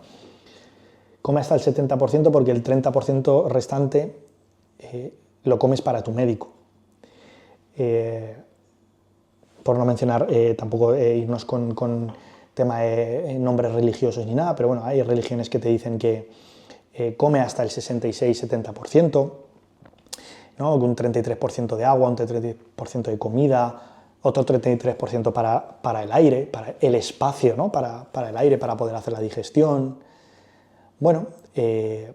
Come hasta el 70% porque el 30% restante lo comes para tu médico. Por no mencionar tampoco irnos con tema de nombres religiosos ni nada, pero bueno, hay religiones que te dicen que come hasta el 66-70%, ¿no? Un 33% de agua, un 33% de comida, otro 33% para el aire, para el espacio, ¿no? para el aire, para poder hacer la digestión. Bueno,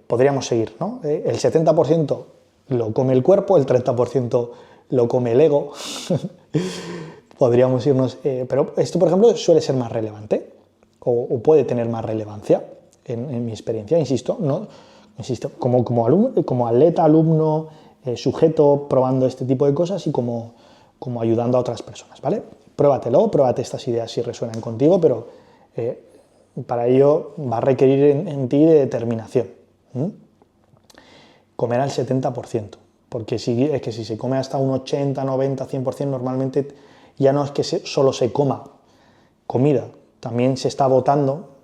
podríamos seguir, ¿no? El 70% lo come el cuerpo, el 30% lo come el ego. Podríamos irnos... pero esto, por ejemplo, suele ser más relevante, o puede tener más relevancia. En mi experiencia, insisto, como atleta, alumno, sujeto, probando este tipo de cosas, y como ayudando a otras personas, ¿vale? Pruébate estas ideas si resuenan contigo, pero para ello va a requerir en ti de determinación. Comer al 70%, porque es que si se come hasta un 80, 90, 100%, normalmente ya no es que solo se coma comida, también se está votando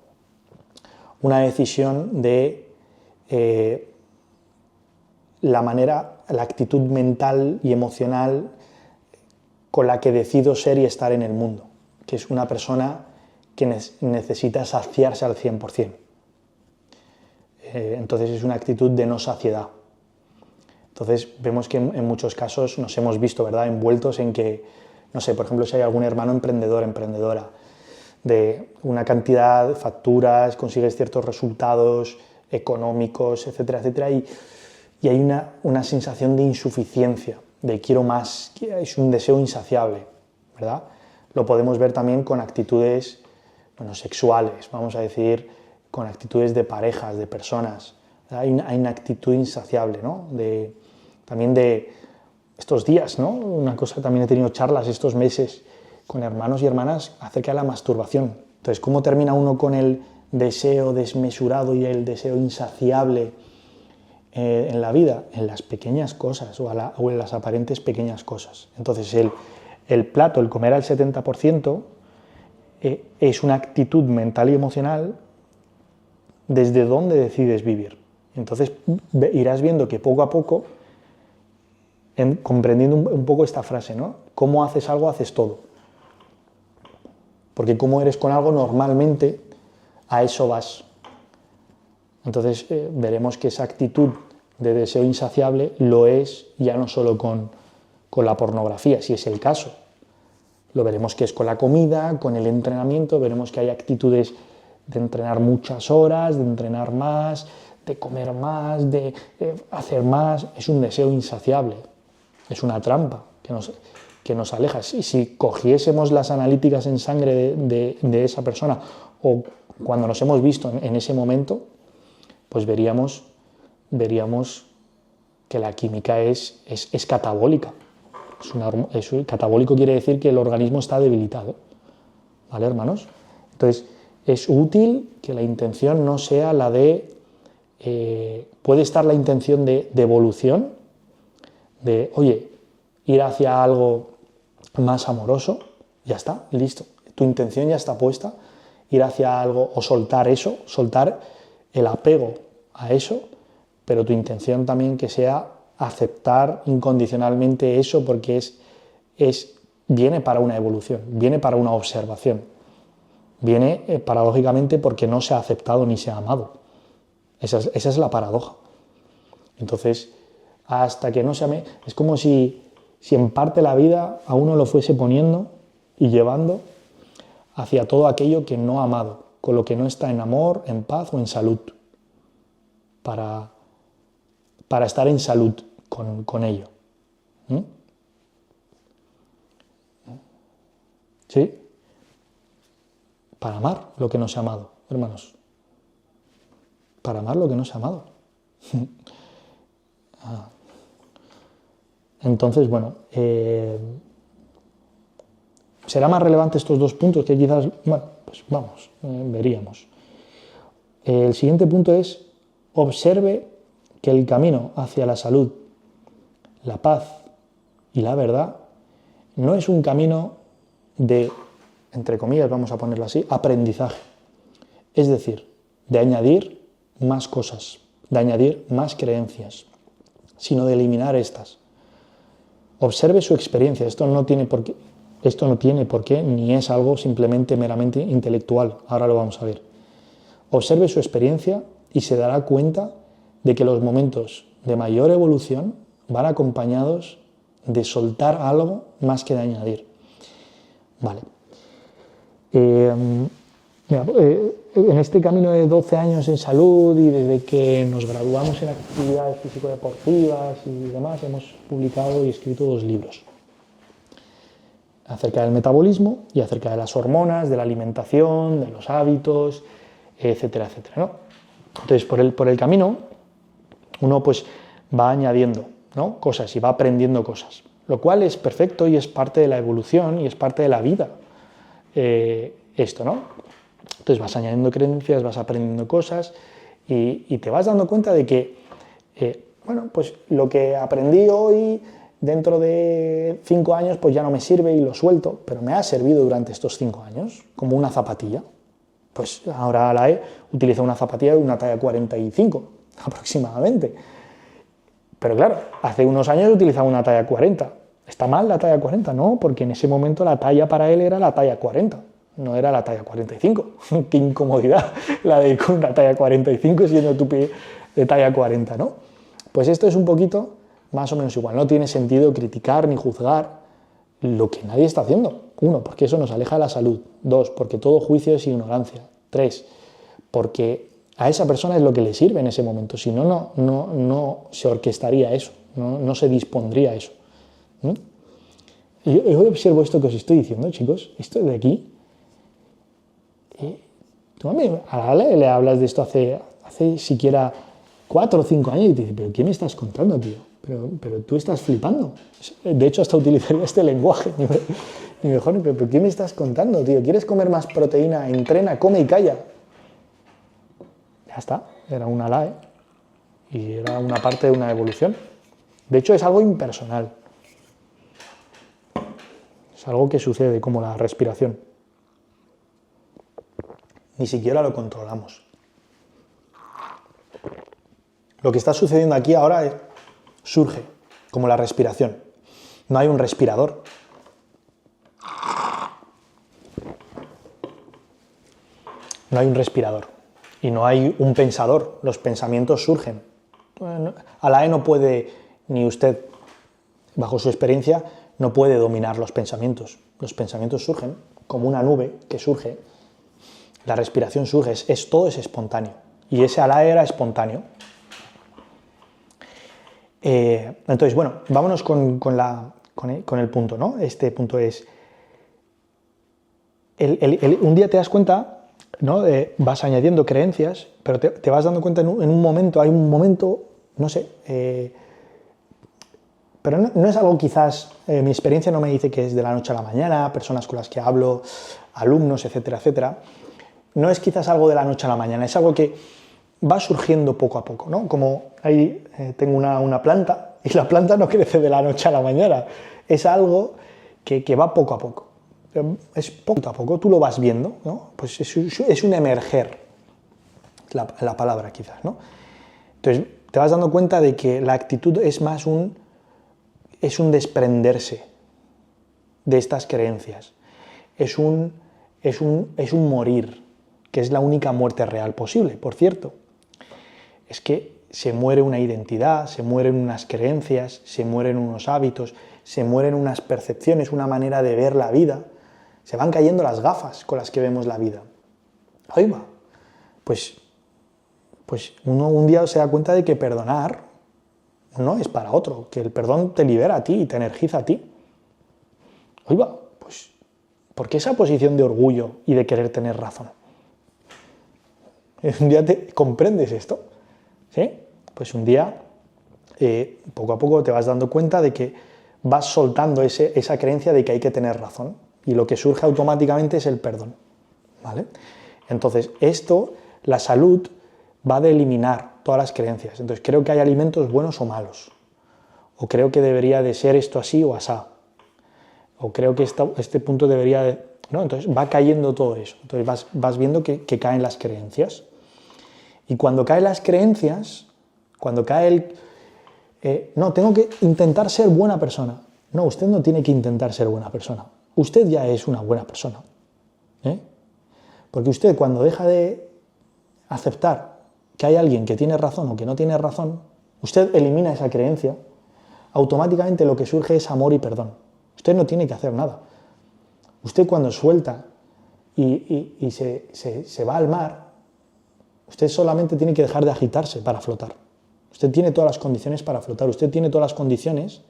una decisión de la actitud mental y emocional con la que decido ser y estar en el mundo, que es una persona que necesita saciarse al 100%. Entonces es una actitud de no saciedad. Entonces vemos que en muchos casos nos hemos visto, ¿verdad?, envueltos en que, no sé, por ejemplo, si hay algún hermano emprendedor, emprendedora, de una cantidad de facturas, consigues ciertos resultados económicos, etcétera, etcétera, y hay una sensación de insuficiencia, de quiero más, es un deseo insaciable, ¿verdad? Lo podemos ver también con actitudes, bueno, sexuales, vamos a decir, con actitudes de parejas, de personas. Hay una actitud insaciable, ¿no? También de estos días, ¿no? Una cosa, también he tenido charlas estos meses con hermanos y hermanas acerca de la masturbación. Entonces, ¿cómo termina uno con el deseo desmesurado y el deseo insaciable en la vida? En las pequeñas cosas o en las aparentes pequeñas cosas. Entonces, el plato, el comer al 70%, es una actitud mental y emocional desde donde decides vivir. Entonces, irás viendo que poco a poco, comprendiendo un poco esta frase, ¿no? Cómo haces algo, haces todo. Porque como eres con algo, normalmente a eso vas. Entonces veremos que esa actitud de deseo insaciable lo es ya no solo con la pornografía, si es el caso. Lo veremos que es con la comida, con el entrenamiento, veremos que hay actitudes de entrenar muchas horas, de entrenar más, de comer más, de hacer más. Es un deseo insaciable, es una trampa que nos aleja. Si cogiésemos las analíticas en sangre de esa persona o cuando nos hemos visto en ese momento, pues veríamos que la química es catabólica. Catabólico quiere decir que el organismo está debilitado. ¿Vale, hermanos? Entonces, es útil que la intención no sea la de... puede estar la intención de evolución, de, oye, ir hacia algo más amoroso, ya está, listo. Tu intención ya está puesta, ir hacia algo o soltar eso, soltar el apego a eso, pero tu intención también que sea aceptar incondicionalmente eso porque viene para una evolución, viene para una observación, viene paradójicamente porque no se ha aceptado ni se ha amado. Esa es la paradoja. Entonces, hasta que no se ame, es como si en parte la vida a uno lo fuese poniendo y llevando hacia todo aquello que no ha amado, con lo que no está en amor, en paz o en salud, para estar en salud con ello. ¿Sí? Para amar lo que no se ha amado, hermanos. Para amar lo que no se ha amado. Entonces, bueno, ¿será más relevante estos dos puntos que quizás, bueno, pues vamos, veríamos? El siguiente punto es, observe que el camino hacia la salud, la paz y la verdad no es un camino de, entre comillas, vamos a ponerlo así, aprendizaje. Es decir, de añadir más cosas, de añadir más creencias, sino de eliminar estas. Observe su experiencia, esto no tiene por qué, ni es algo simplemente meramente intelectual, ahora lo vamos a ver. Observe su experiencia y se dará cuenta de que los momentos de mayor evolución van acompañados de soltar algo más que de añadir. Vale. En este camino de 12 años en salud y desde que nos graduamos en actividades físico-deportivas y demás, hemos publicado y escrito 2 libros acerca del metabolismo y acerca de las hormonas, de la alimentación, de los hábitos, etcétera, etcétera, ¿no? Entonces, por el camino, uno pues va añadiendo, ¿no?, cosas y va aprendiendo cosas, lo cual es perfecto y es parte de la evolución y es parte de la vida, esto, ¿no? Entonces vas añadiendo creencias, vas aprendiendo cosas y te vas dando cuenta de que, bueno, pues lo que aprendí hoy, dentro de 5 años, pues ya no me sirve y lo suelto, pero me ha servido durante estos 5 años, como una zapatilla. Pues ahora la utilizo una zapatilla de una talla 45 aproximadamente. Pero claro, hace unos años utilizaba una talla 40. ¿Está mal la talla 40? No, porque en ese momento la talla para él era la talla 40. no era la talla 45. Qué incomodidad la de ir con una talla 45 siendo tu pie de talla 40, ¿no? Pues esto es un poquito más o menos igual. No tiene sentido criticar ni juzgar lo que nadie está haciendo. 1, porque eso nos aleja de la salud. 2, porque todo juicio es ignorancia. 3, porque a esa persona es lo que le sirve en ese momento. Si no, no se orquestaría eso, no se dispondría eso. Yo observo esto que os estoy diciendo, chicos, esto de aquí. Tú a Ale le hablas de esto hace siquiera 4 o 5 años y te dice, ¿pero qué me estás contando, tío? Pero tú estás flipando. De hecho, hasta utilizaría este lenguaje. Ni mejor, ¿pero qué me estás contando, tío? ¿Quieres comer más proteína? Entrena, come y calla. Ya está, era una LAE y era una parte de una evolución. De hecho, es algo impersonal. Es algo que sucede, como la respiración. Ni siquiera lo controlamos. Lo que está sucediendo aquí ahora surge, como la respiración. No hay un respirador. No hay un respirador. Y no hay un pensador. Los pensamientos surgen. Alae no puede, ni usted, bajo su experiencia, no puede dominar los pensamientos. Los pensamientos surgen como una nube que surge. La respiración surge, todo es espontáneo. Y ese Alae era espontáneo. Entonces, bueno, vámonos con el punto, ¿no? Este punto es... un día te das cuenta, ¿no? Vas añadiendo creencias, pero te vas dando cuenta en un momento, hay un momento, no sé, pero no es algo quizás, mi experiencia no me dice que es de la noche a la mañana, personas con las que hablo, alumnos, etcétera, etcétera. No es quizás algo de la noche a la mañana, es algo que va surgiendo poco a poco, ¿no? Como ahí tengo una planta y la planta no crece de la noche a la mañana, es algo que va poco a poco. Es poco a poco, tú lo vas viendo, ¿no? Pues es un emerger, la palabra quizás, ¿no? Entonces te vas dando cuenta de que la actitud es más un desprenderse de estas creencias, es un morir, que es la única muerte real posible, por cierto. Es que se muere una identidad, se mueren unas creencias, se mueren unos hábitos, se mueren unas percepciones, una manera de ver la vida. Se van cayendo las gafas con las que vemos la vida. Ahí va. Pues uno un día se da cuenta de que perdonar no es para otro, que el perdón te libera a ti y te energiza a ti. Ahí va. Pues, ¿por qué esa posición de orgullo y de querer tener razón? Un día te comprendes esto, ¿sí? Pues un día, poco a poco te vas dando cuenta de que vas soltando esa creencia de que hay que tener razón y lo que surge automáticamente es el perdón, ¿vale? Entonces, la salud va de eliminar todas las creencias. Entonces, creo que hay alimentos buenos o malos, o creo que debería de ser esto así o asá, o creo que este punto debería de... ¿no? Entonces, va cayendo todo eso. Entonces, vas viendo que caen las creencias. Y cuando caen las creencias, cuando cae no, tengo que intentar ser buena persona. No, usted no tiene que intentar ser buena persona. Usted ya es una buena persona. Porque usted, cuando deja de aceptar que hay alguien que tiene razón o que no tiene razón, usted elimina esa creencia, automáticamente lo que surge es amor y perdón. Usted no tiene que hacer nada. Usted cuando suelta y se va al mar, usted solamente tiene que dejar de agitarse para flotar. Usted tiene todas las condiciones para flotar. Usted tiene todas las condiciones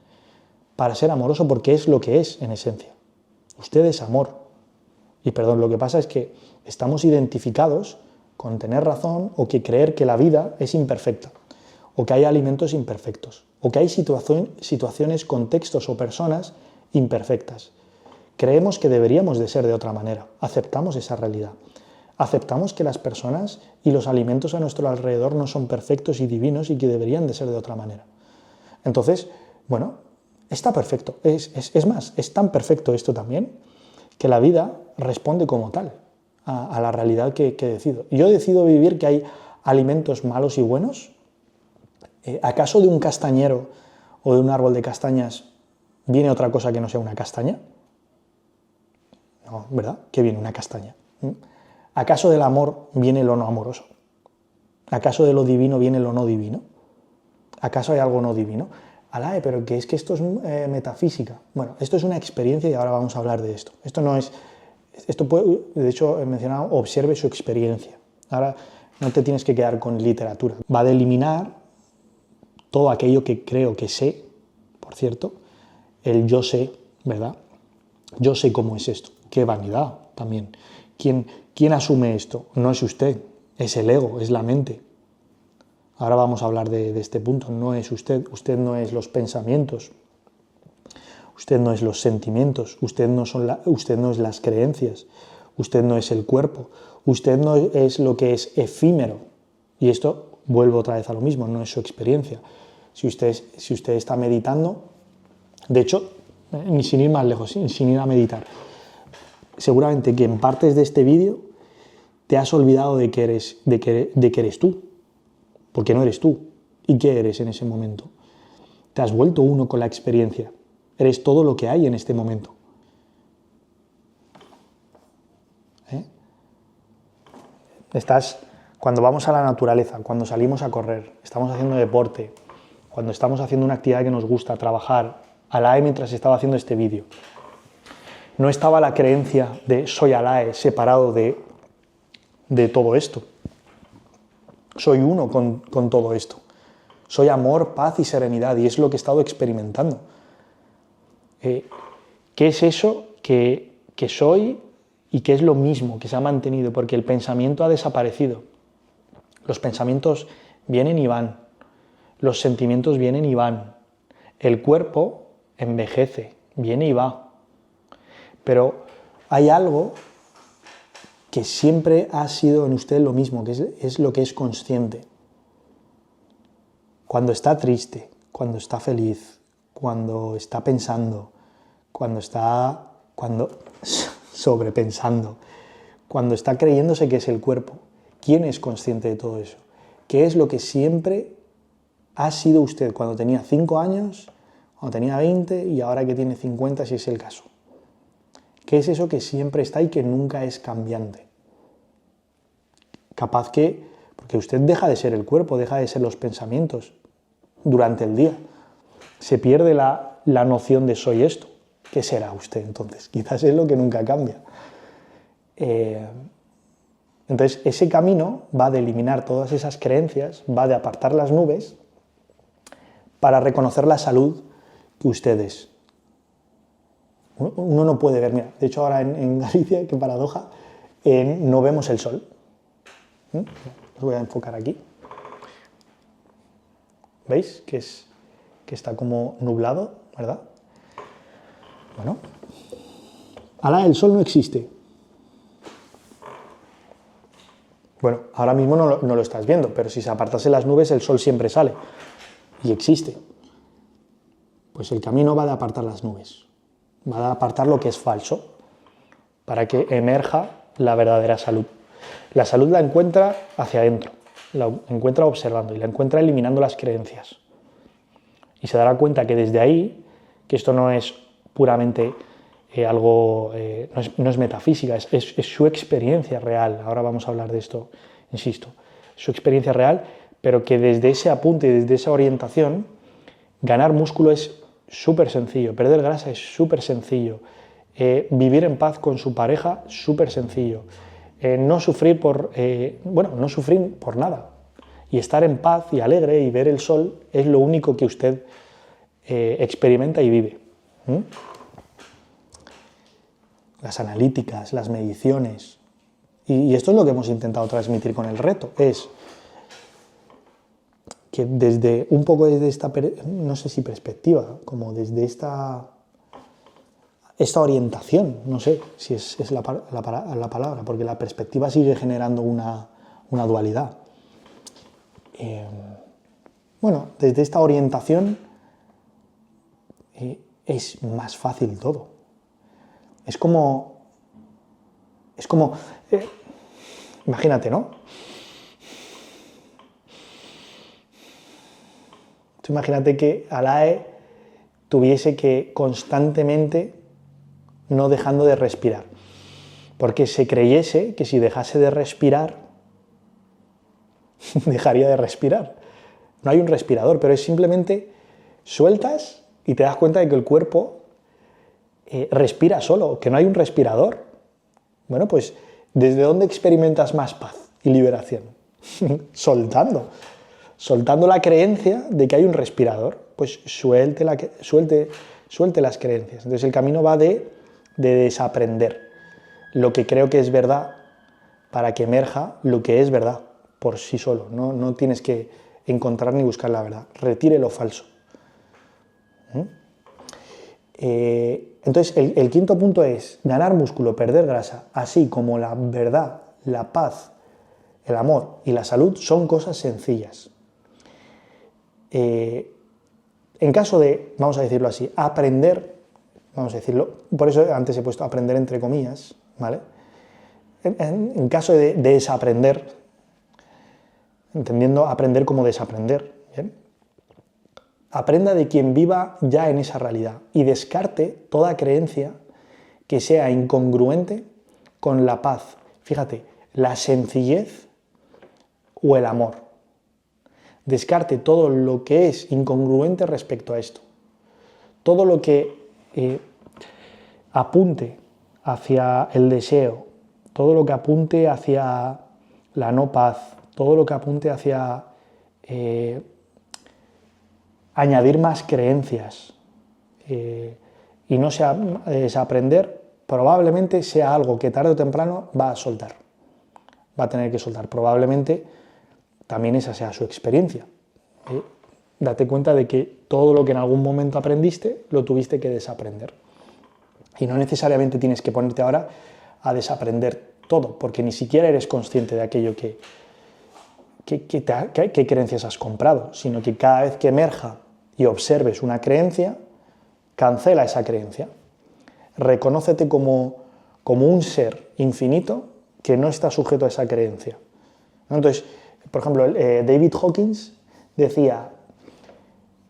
para ser amoroso porque es lo que es en esencia. Usted es amor. Y perdón, lo que pasa es que estamos identificados con tener razón o que creer que la vida es imperfecta o que hay alimentos imperfectos o que hay situaciones, contextos o personas imperfectas. Creemos que deberíamos de ser de otra manera. Aceptamos esa realidad. Aceptamos que las personas y los alimentos a nuestro alrededor no son perfectos y divinos y que deberían de ser de otra manera. Entonces, bueno, está perfecto. Es más, es tan perfecto esto también que la vida responde como tal a la realidad que decido. Yo decido vivir que hay alimentos malos y buenos. ¿Acaso de un castañero o de un árbol de castañas viene otra cosa que no sea una castaña? No, ¿verdad? ¿Qué viene? Una castaña. ¿Acaso del amor viene lo no amoroso? ¿Acaso de lo divino viene lo no divino? ¿Acaso hay algo no divino? Alae, pero que es que esto es metafísica. Bueno, esto es una experiencia y ahora vamos a hablar de esto. Esto no es... Esto puede, de hecho, he mencionado, observe su experiencia. Ahora no te tienes que quedar con literatura. Va a eliminar todo aquello que creo que sé, por cierto, el yo sé, ¿verdad? Yo sé cómo es esto. Qué vanidad también. ¿Quién asume esto? No es usted, es el ego, es la mente. Ahora vamos a hablar de este punto. No es usted, usted no es los pensamientos, usted no es los sentimientos, usted no es las creencias, usted no es el cuerpo, usted no es lo que es efímero. Y esto, vuelvo otra vez a lo mismo, no es su experiencia. Si usted está meditando, de hecho, ni sin ir más lejos, sin ir a meditar, seguramente que en partes de este vídeo te has olvidado de que eres tú, porque no eres tú. ¿Y qué eres en ese momento? Te has vuelto uno con la experiencia. Eres todo lo que hay en este momento. Cuando vamos a la naturaleza, cuando salimos a correr, estamos haciendo deporte, cuando estamos haciendo una actividad que nos gusta, trabajar, Alae mientras estaba haciendo este vídeo. No estaba la creencia de soy Alae separado de todo esto. Soy uno con todo esto. Soy amor, paz y serenidad, y es lo que he estado experimentando. ¿Qué es eso que soy y que es lo mismo, que se ha mantenido? Porque el pensamiento ha desaparecido. Los pensamientos vienen y van. Los sentimientos vienen y van. El cuerpo envejece, viene y va. Pero hay algo que siempre ha sido en usted lo mismo, que es lo que es consciente. Cuando está triste, cuando está feliz, cuando está pensando, cuando sobrepensando, cuando está creyéndose que es el cuerpo, ¿quién es consciente de todo eso? ¿Qué es lo que siempre ha sido usted cuando tenía 5 años, cuando tenía 20 y ahora que tiene 50, si es el caso? ¿Qué es eso que siempre está y que nunca es cambiante? Capaz que, porque usted deja de ser el cuerpo, deja de ser los pensamientos durante el día. Se pierde la noción de soy esto. ¿Qué será usted entonces? Quizás es lo que nunca cambia. Entonces, ese camino va de eliminar todas esas creencias, va de apartar las nubes para reconocer la salud que usted es. Uno no puede ver, mira, de hecho ahora en Galicia, qué paradoja, no vemos el sol. Os voy a enfocar aquí. ¿Veis? Que está como nublado, ¿verdad? Bueno. Ahora el sol no existe. Bueno, ahora mismo no lo estás viendo, pero si se apartasen las nubes, el sol siempre sale y existe. Pues el camino va de apartar las nubes, va de apartar lo que es falso, para que emerja la verdadera salud. La salud la encuentra hacia adentro, la encuentra observando y la encuentra eliminando las creencias. Y se dará cuenta que desde ahí, que esto no es puramente algo, no es metafísica, es su experiencia real. Ahora vamos a hablar de esto, insisto, su experiencia real, pero que desde ese apunte, desde esa orientación, ganar músculo es súper sencillo, perder grasa es súper sencillo, vivir en paz con su pareja, súper sencillo, no sufrir no sufrir por nada, y estar en paz y alegre y ver el sol es lo único que usted experimenta y vive. Las analíticas, las mediciones, y esto es lo que hemos intentado transmitir con el reto, es que desde un poco desde esta, no sé si perspectiva, como desde esta orientación, no sé si es la palabra, porque la perspectiva sigue generando una dualidad. Bueno, desde esta orientación es más fácil todo. Es como imagínate, ¿no? Tú imagínate que Alae tuviese que constantemente no dejando de respirar. porque se creyese que si dejase de respirar, dejaría de respirar. No hay un respirador, pero es simplemente sueltas y te das cuenta de que el cuerpo respira solo, que no hay un respirador. Bueno, pues, ¿desde dónde experimentas más paz y liberación? Soltando la creencia de que hay un respirador. Pues suelte las creencias. Entonces el camino va de desaprender lo que creo que es verdad para que emerja lo que es verdad por sí solo. No tienes que encontrar ni buscar la verdad. Retire lo falso. Entonces el quinto punto es ganar músculo, perder grasa, así como la verdad, la paz, el amor y la salud son cosas sencillas. En caso de, vamos a decirlo así, aprender, vamos a decirlo, por eso antes he puesto aprender entre comillas, ¿vale? En caso de desaprender, entendiendo aprender como desaprender, ¿bien? Aprenda de quien viva ya en esa realidad y descarte toda creencia que sea incongruente con la paz, fíjate, la sencillez o el amor. Descarte todo lo que es incongruente respecto a esto. Todo lo que apunte hacia el deseo, todo lo que apunte hacia la no paz, todo lo que apunte hacia añadir más creencias y no sea desaprender, probablemente sea algo que tarde o temprano va a soltar. Va a tener que soltar. Probablemente también esa sea su experiencia. Date cuenta de que todo lo que en algún momento aprendiste lo tuviste que desaprender. Y no necesariamente tienes que ponerte ahora a desaprender todo, porque ni siquiera eres consciente de aquello qué creencias has comprado, sino que cada vez que emerja y observes una creencia, cancela esa creencia. Reconócete como un ser infinito que no está sujeto a esa creencia. Entonces, por ejemplo, David Hawkins decía,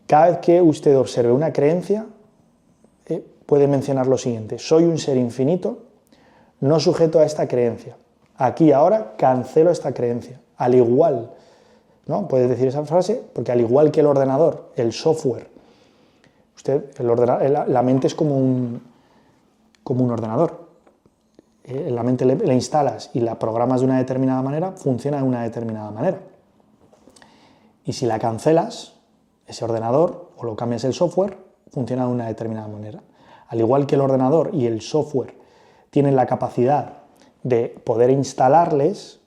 cada vez que usted observe una creencia, puede mencionar lo siguiente: soy un ser infinito, no sujeto a esta creencia. Aquí ahora cancelo esta creencia. Al igual, ¿no? Puedes decir esa frase, porque al igual que el ordenador, el software, la mente es como un ordenador. La mente le instalas y la programas de una determinada manera, funciona de una determinada manera. Y si la cancelas, ese ordenador, o lo cambias el software, funciona de una determinada manera. Al igual que el ordenador y el software tienen la capacidad de poder instalarles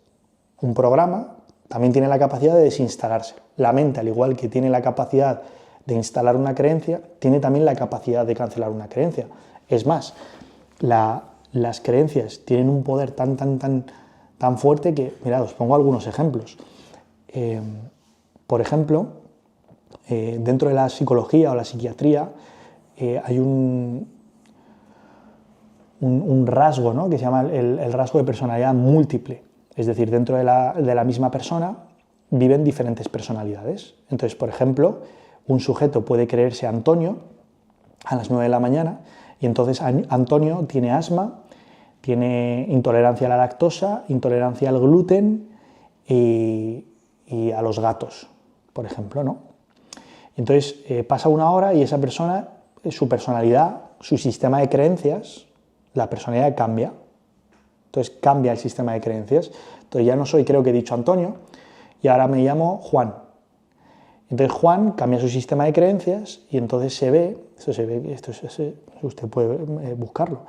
un programa, también tienen la capacidad de desinstalarse. La mente, al igual que tiene la capacidad de instalar una creencia, tiene también la capacidad de cancelar una creencia. Es más, las creencias tienen un poder tan fuerte que, mirad, os pongo algunos ejemplos. Por ejemplo, dentro de la psicología o la psiquiatría hay un rasgo, ¿no?, que se llama el rasgo de personalidad múltiple. Es decir, dentro de la misma persona viven diferentes personalidades. Entonces, por ejemplo, un sujeto puede creerse Antonio a las 9 de la mañana y entonces Antonio tiene asma, tiene intolerancia a la lactosa, intolerancia al gluten y a los gatos, por ejemplo, ¿no? Entonces pasa una hora y esa persona, su personalidad, su sistema de creencias, la personalidad cambia. Entonces cambia el sistema de creencias. Entonces ya no soy, creo que he dicho, Antonio, y ahora me llamo Juan. Entonces Juan cambia su sistema de creencias y entonces usted puede buscarlo.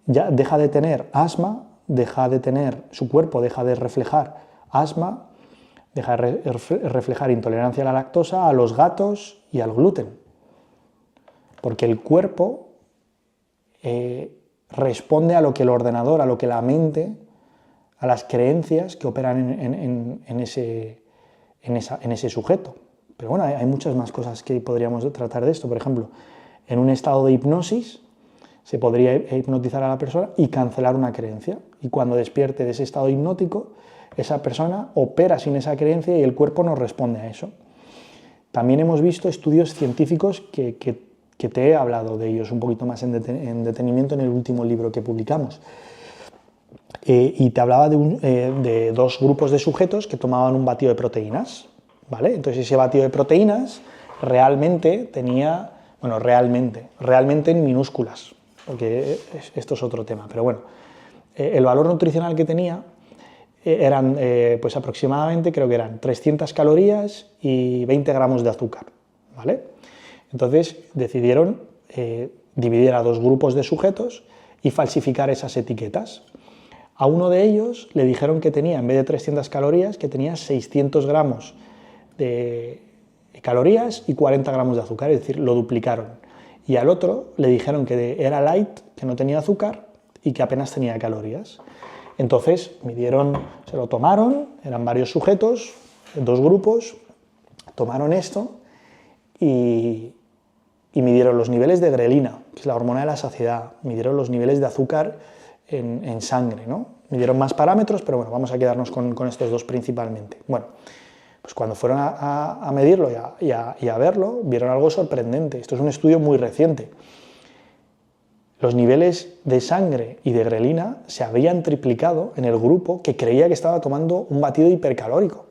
Ya deja de tener asma, su cuerpo deja de reflejar asma, deja de reflejar intolerancia a la lactosa, a los gatos y al gluten. Porque el cuerpo responde a lo que el ordenador, a lo que la mente, a las creencias que operan en ese sujeto. Pero bueno, hay muchas más cosas que podríamos tratar de esto. Por ejemplo, en un estado de hipnosis se podría hipnotizar a la persona y cancelar una creencia. Y cuando despierte de ese estado hipnótico, esa persona opera sin esa creencia y el cuerpo no responde a eso. También hemos visto estudios científicos que te he hablado de ellos un poquito más en detenimiento en el último libro que publicamos. y te hablaba de dos grupos de sujetos que tomaban un batido de proteínas, ¿vale? Entonces ese batido de proteínas realmente tenía, bueno, realmente en minúsculas, porque esto es otro tema, pero bueno, el valor nutricional que tenía eran pues aproximadamente, creo que eran 300 calorías y 20 gramos de azúcar, ¿vale? Entonces decidieron dividir a dos grupos de sujetos y falsificar esas etiquetas. A uno de ellos le dijeron que tenía, en vez de 300 calorías, que tenía 600 gramos de calorías y 40 gramos de azúcar, es decir, lo duplicaron. Y al otro le dijeron que era light, que no tenía azúcar y que apenas tenía calorías. Entonces se lo tomaron, eran varios sujetos, dos grupos, tomaron esto y midieron los niveles de grelina, que es la hormona de la saciedad, midieron los niveles de azúcar en sangre, ¿no? Midieron más parámetros, pero bueno, vamos a quedarnos con estos dos principalmente. Bueno, pues cuando fueron a medirlo y a verlo, vieron algo sorprendente. Esto es un estudio muy reciente. Los niveles de sangre y de grelina se habían triplicado en el grupo que creía que estaba tomando un batido hipercalórico.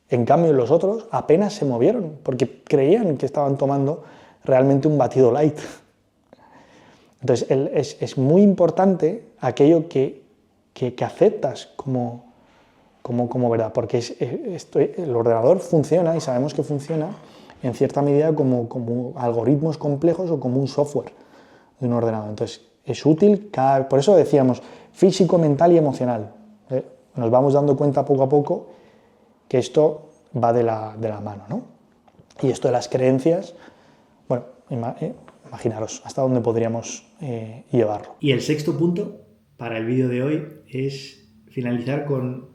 En cambio, los otros apenas se movieron porque creían que estaban tomando realmente un batido light. Entonces, es muy importante aquello que aceptas como verdad, porque el ordenador funciona y sabemos que funciona en cierta medida como algoritmos complejos o como un software de un ordenador. Entonces, es útil, por eso decíamos físico, mental y emocional. Nos vamos dando cuenta poco a poco que esto va de la mano, ¿no? Y esto de las creencias, bueno, imaginaros hasta dónde podríamos llevarlo. Y el sexto punto para el vídeo de hoy es finalizar con: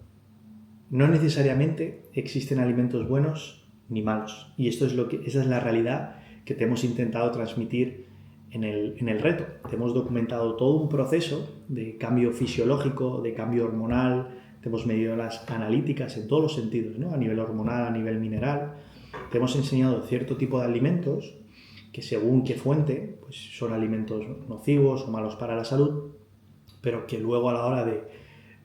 no necesariamente existen alimentos buenos ni malos. Y esa es la realidad que te hemos intentado transmitir en el reto. Te hemos documentado todo un proceso de cambio fisiológico, de cambio hormonal, te hemos medido las analíticas en todos los sentidos, ¿no? A nivel hormonal, a nivel mineral. Te hemos enseñado cierto tipo de alimentos que, según qué fuente, pues son alimentos nocivos o malos para la salud, pero que luego, a la hora de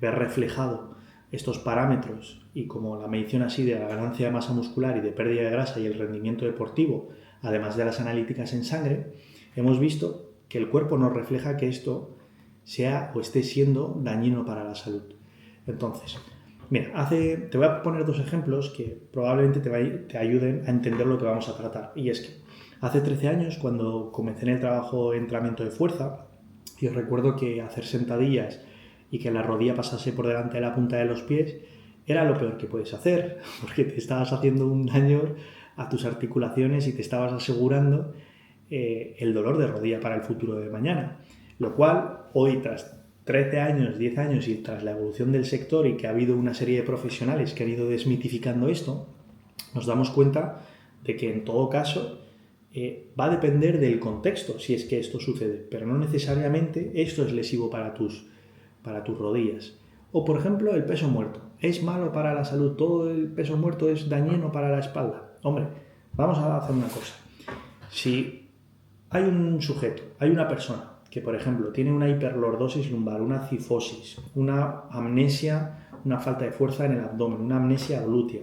ver reflejado estos parámetros y como la medición así de la ganancia de masa muscular y de pérdida de grasa y el rendimiento deportivo, además de las analíticas en sangre, hemos visto que el cuerpo nos refleja que esto sea o esté siendo dañino para la salud. Entonces, mira, te voy a poner dos ejemplos que probablemente te ayuden a entender lo que vamos a tratar. Y es que hace 13 años, cuando comencé en el trabajo de entrenamiento de fuerza, yo recuerdo que hacer sentadillas y que la rodilla pasase por delante de la punta de los pies era lo peor que puedes hacer, porque te estabas haciendo un daño a tus articulaciones y te estabas asegurando el dolor de rodilla para el futuro de mañana. Lo cual, hoy, tras 13 años, 10 años y tras la evolución del sector y que ha habido una serie de profesionales que han ido desmitificando esto, nos damos cuenta de que en todo caso va a depender del contexto si es que esto sucede, pero no necesariamente esto es lesivo para tus rodillas. O, por ejemplo, el peso muerto. ¿Es malo para la salud? ¿Todo el peso muerto es dañino para la espalda? Hombre, vamos a hacer una cosa. Si hay un sujeto, hay una persona que, por ejemplo, tiene una hiperlordosis lumbar, una cifosis, una amnesia, una falta de fuerza en el abdomen, una amnesia glútea,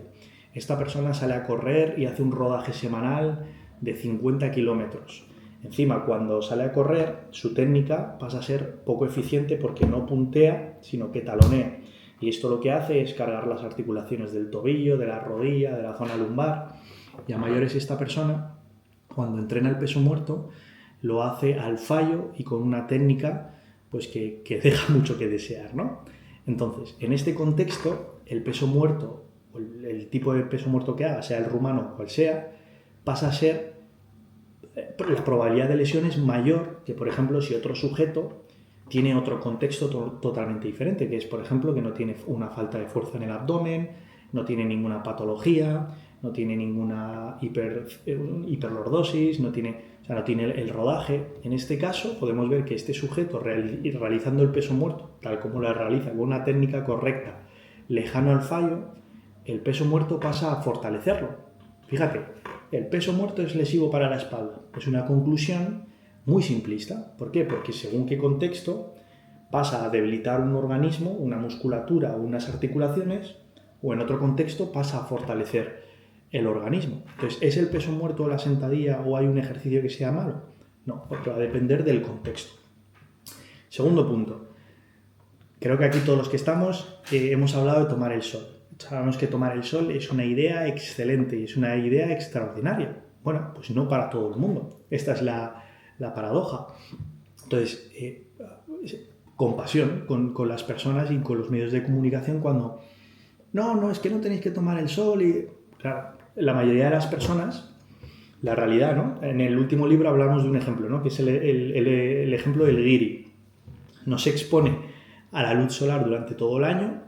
esta persona sale a correr y hace un rodaje semanal de 50 kilómetros. Encima, cuando sale a correr, su técnica pasa a ser poco eficiente porque no puntea, sino que talonea. Y esto lo que hace es cargar las articulaciones del tobillo, de la rodilla, de la zona lumbar. Y a mayores, esta persona, cuando entrena el peso muerto, lo hace al fallo y con una técnica pues que deja mucho que desear, ¿no? Entonces, en este contexto, el peso muerto, o el tipo de peso muerto que haga, sea el rumano o cual sea, pasa a ser, la probabilidad de lesión es mayor que, por ejemplo, si otro sujeto tiene otro contexto totalmente diferente, que es, por ejemplo, que no tiene una falta de fuerza en el abdomen, no tiene ninguna patología, no tiene ninguna hiperlordosis, no tiene el rodaje. En este caso podemos ver que este sujeto, realizando el peso muerto tal como lo realiza con una técnica correcta, lejano al fallo, el peso muerto pasa a fortalecerlo. Fíjate, el peso muerto es lesivo para la espalda. Es una conclusión muy simplista. ¿Por qué? Porque según qué contexto, pasa a debilitar un organismo, una musculatura o unas articulaciones, o en otro contexto pasa a fortalecer el organismo. Entonces, ¿es el peso muerto o la sentadilla o hay un ejercicio que sea malo? No, porque va a depender del contexto. Segundo punto. Creo que aquí todos los que estamos hemos hablado de tomar el sol. Sabemos que tomar el sol es una idea excelente y es una idea extraordinaria. Bueno, pues no para todo el mundo. Esta es la paradoja. Entonces, compasión con las personas y con los medios de comunicación cuando no, es que no tenéis que tomar el sol y... Claro, la mayoría de las personas, la realidad, ¿no? En el último libro hablamos de un ejemplo, ¿no? Que es el ejemplo del guiri. No se expone a la luz solar durante todo el año,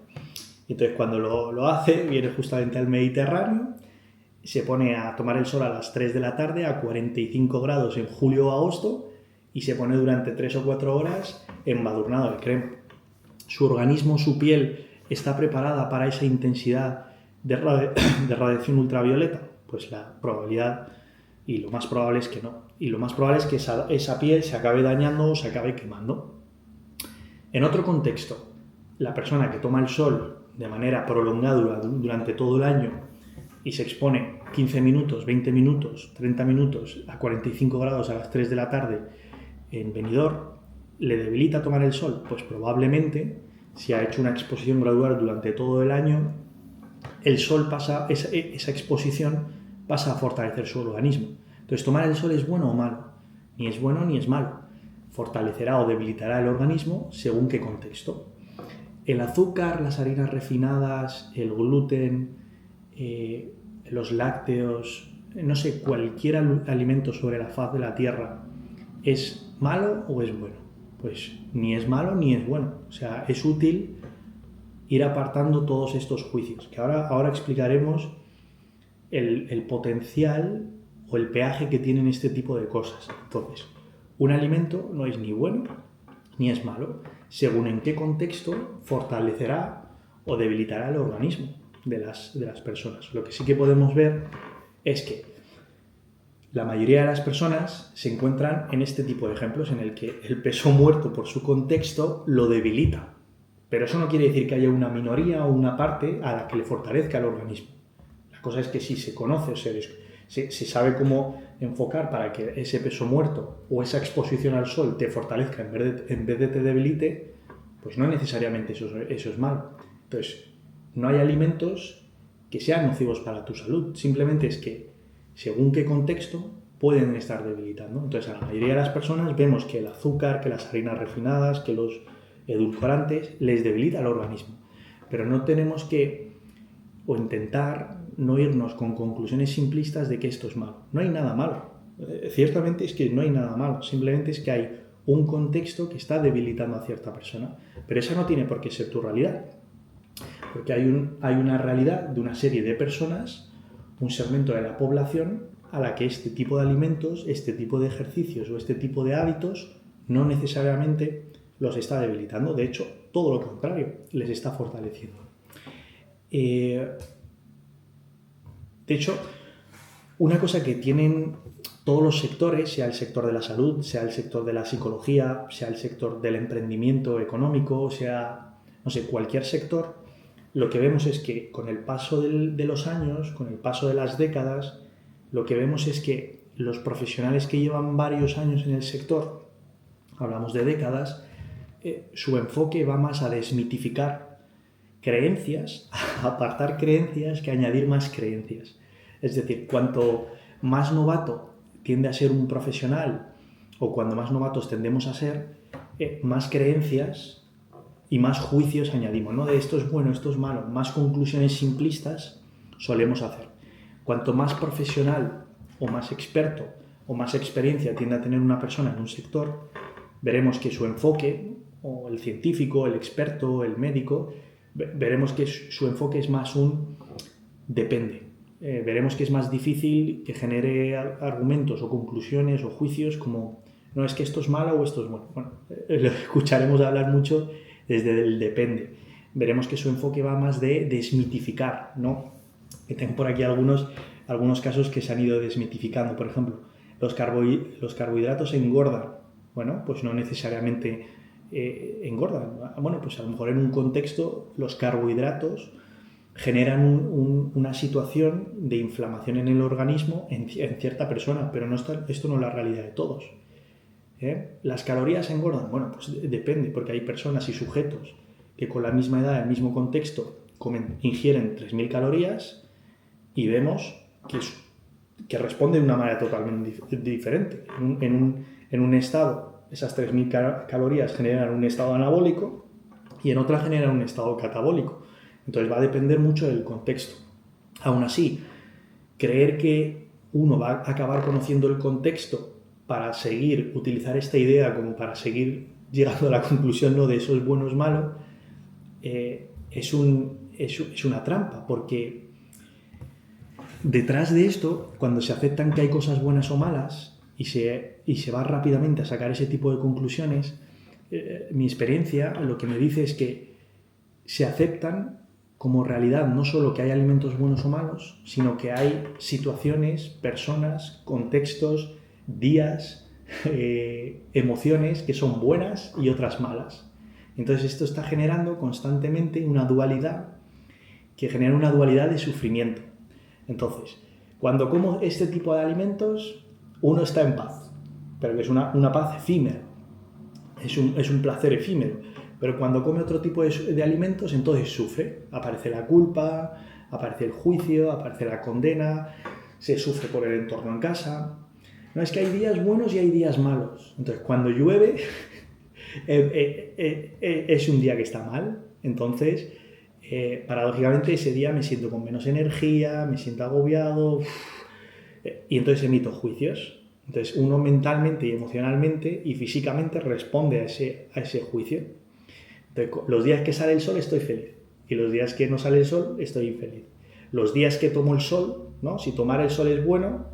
y entonces cuando lo hace, viene justamente al Mediterráneo, se pone a tomar el sol a las 3 de la tarde a 45 grados en julio o agosto y se pone durante 3 o 4 horas embadurnado de crema. Su organismo, su piel, ¿está preparada para esa intensidad de radiación ultravioleta? Pues la probabilidad, y lo más probable es que no. Y lo más probable es que esa piel se acabe dañando o se acabe quemando. En otro contexto, la persona que toma el sol de manera prolongada durante todo el año y se expone 15 minutos, 20 minutos, 30 minutos a 45 grados a las 3 de la tarde en Benidorm, ¿le debilita tomar el sol? Pues probablemente, si ha hecho una exposición gradual durante todo el año, el sol pasa, esa exposición pasa a fortalecer su organismo. Entonces, ¿tomar el sol es bueno o malo? Ni es bueno ni es malo. Fortalecerá o debilitará el organismo según qué contexto. El azúcar, las harinas refinadas, el gluten, los lácteos, no sé, cualquier alimento sobre la faz de la tierra, ¿es malo o es bueno? Pues ni es malo ni es bueno. O sea, es útil ir apartando todos estos juicios, que ahora explicaremos el potencial o el peaje que tienen este tipo de cosas. Entonces, un alimento no es ni bueno ni es malo, según en qué contexto fortalecerá o debilitará el organismo de las personas. Lo que sí que podemos ver es que la mayoría de las personas se encuentran en este tipo de ejemplos en el que el peso muerto por su contexto lo debilita. Pero eso no quiere decir que haya una minoría o una parte a la que le fortalezca el organismo. La cosa es que si se conoce o se sabe cómo enfocar para que ese peso muerto o esa exposición al sol te fortalezca en vez de te debilite, pues no necesariamente eso es malo. Entonces, no hay alimentos que sean nocivos para tu salud. Simplemente es que, según qué contexto, pueden estar debilitando. Entonces, a la mayoría de las personas vemos que el azúcar, que las harinas refinadas, que los edulcorantes les debilita el organismo. Pero no tenemos que, o intentar, no irnos con conclusiones simplistas de que esto es malo. No hay nada malo. Ciertamente es que no hay nada malo. Simplemente es que hay un contexto que está debilitando a cierta persona. Pero esa no tiene por qué ser tu realidad. Porque hay una realidad de una serie de personas, un segmento de la población, a la que este tipo de alimentos, este tipo de ejercicios o este tipo de hábitos no necesariamente los está debilitando. De hecho, todo lo contrario, les está fortaleciendo. De hecho, una cosa que tienen todos los sectores, sea el sector de la salud, sea el sector de la psicología, sea el sector del emprendimiento económico, sea, no sé, cualquier sector, lo que vemos es que con el paso de los años, con el paso de las décadas, lo que vemos es que los profesionales que llevan varios años en el sector, hablamos de décadas, su enfoque va más a desmitificar creencias, a apartar creencias que a añadir más creencias. Es decir, cuanto más novato tiende a ser un profesional o cuando más novatos tendemos a ser, más creencias y más juicios añadimos, ¿no? De esto es bueno, esto es malo, más conclusiones simplistas solemos hacer. Cuanto más profesional o más experto o más experiencia tiende a tener una persona en un sector, veremos que su enfoque, o el científico, el experto, el médico, veremos que su enfoque es más un depende. Veremos que es más difícil que genere argumentos o conclusiones o juicios como no, es que esto es malo o esto es bueno. Bueno, lo escucharemos hablar mucho desde el depende. Veremos que su enfoque va más de desmitificar, ¿no? Que tengo por aquí algunos casos que se han ido desmitificando. Por ejemplo, los carbohidratos engordan. Bueno, pues no necesariamente engordan. Bueno, pues a lo mejor en un contexto los carbohidratos generan una situación de inflamación en el organismo en cierta persona, pero esto no es la realidad de todos. ¿Las calorías engordan? Bueno, pues depende, porque hay personas y sujetos que con la misma edad, el mismo contexto, ingieren 3.000 calorías y vemos que responde de una manera totalmente diferente. En un estado, esas 3.000 calorías generan un estado anabólico y en otra generan un estado catabólico. Entonces va a depender mucho del contexto. Aún así, creer que uno va a acabar conociendo el contexto para utilizar esta idea como para seguir llegando a la conclusión, ¿no?, de eso es bueno o es malo, es una trampa, porque detrás de esto, cuando se aceptan que hay cosas buenas o malas y se va rápidamente a sacar ese tipo de conclusiones, mi experiencia lo que me dice es que se aceptan como realidad no solo que hay alimentos buenos o malos, sino que hay situaciones, personas, contextos, días, emociones que son buenas y otras malas. Entonces esto está generando constantemente una dualidad que genera una dualidad de sufrimiento. Entonces, cuando como este tipo de alimentos, uno está en paz, pero que es una paz efímera, es un placer efímero. Pero cuando come otro tipo de alimentos, entonces sufre. Aparece la culpa, aparece el juicio, aparece la condena, se sufre por el entorno en casa. No, es que hay días buenos y hay días malos. Entonces, cuando llueve, es un día que está mal. Entonces, paradójicamente, ese día me siento con menos energía, me siento agobiado, y entonces emito juicios. Entonces, uno mentalmente y emocionalmente y físicamente responde a ese juicio. Entonces, los días que sale el sol estoy feliz y los días que no sale el sol estoy infeliz. Los días que tomo el sol, ¿no?, si tomar el sol es bueno,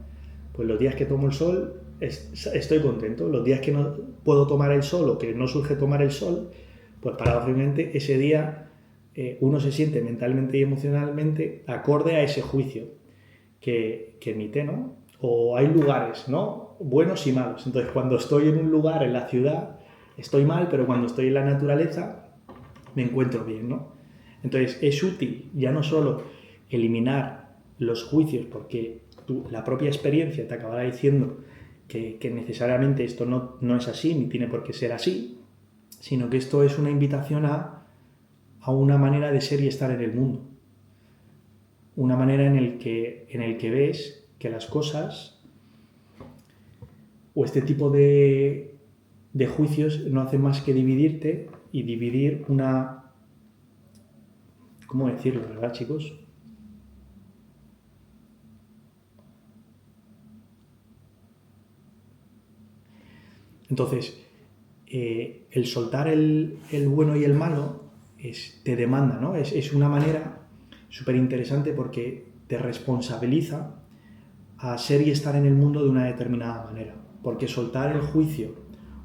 pues los días que tomo el sol estoy contento. Los días que no puedo tomar el sol o que no surge tomar el sol, pues paradójicamente ese día uno se siente mentalmente y emocionalmente acorde a ese juicio que emite, ¿no? O hay lugares, ¿no?, buenos y malos. Entonces, cuando estoy en un lugar, en la ciudad, estoy mal, pero cuando estoy en la naturaleza me encuentro bien, ¿no? Entonces, es útil ya no solo eliminar los juicios, porque la propia experiencia te acabará diciendo que necesariamente esto no es así, ni tiene por qué ser así, sino que esto es una invitación a una manera de ser y estar en el mundo. Una manera en el que ves que las cosas o este tipo de juicios no hacen más que dividirte y dividir ¿cómo decirlo, verdad, chicos? Entonces, el soltar el bueno y el malo te demanda, ¿no? Es una manera súper interesante porque te responsabiliza a ser y estar en el mundo de una determinada manera. Porque soltar el juicio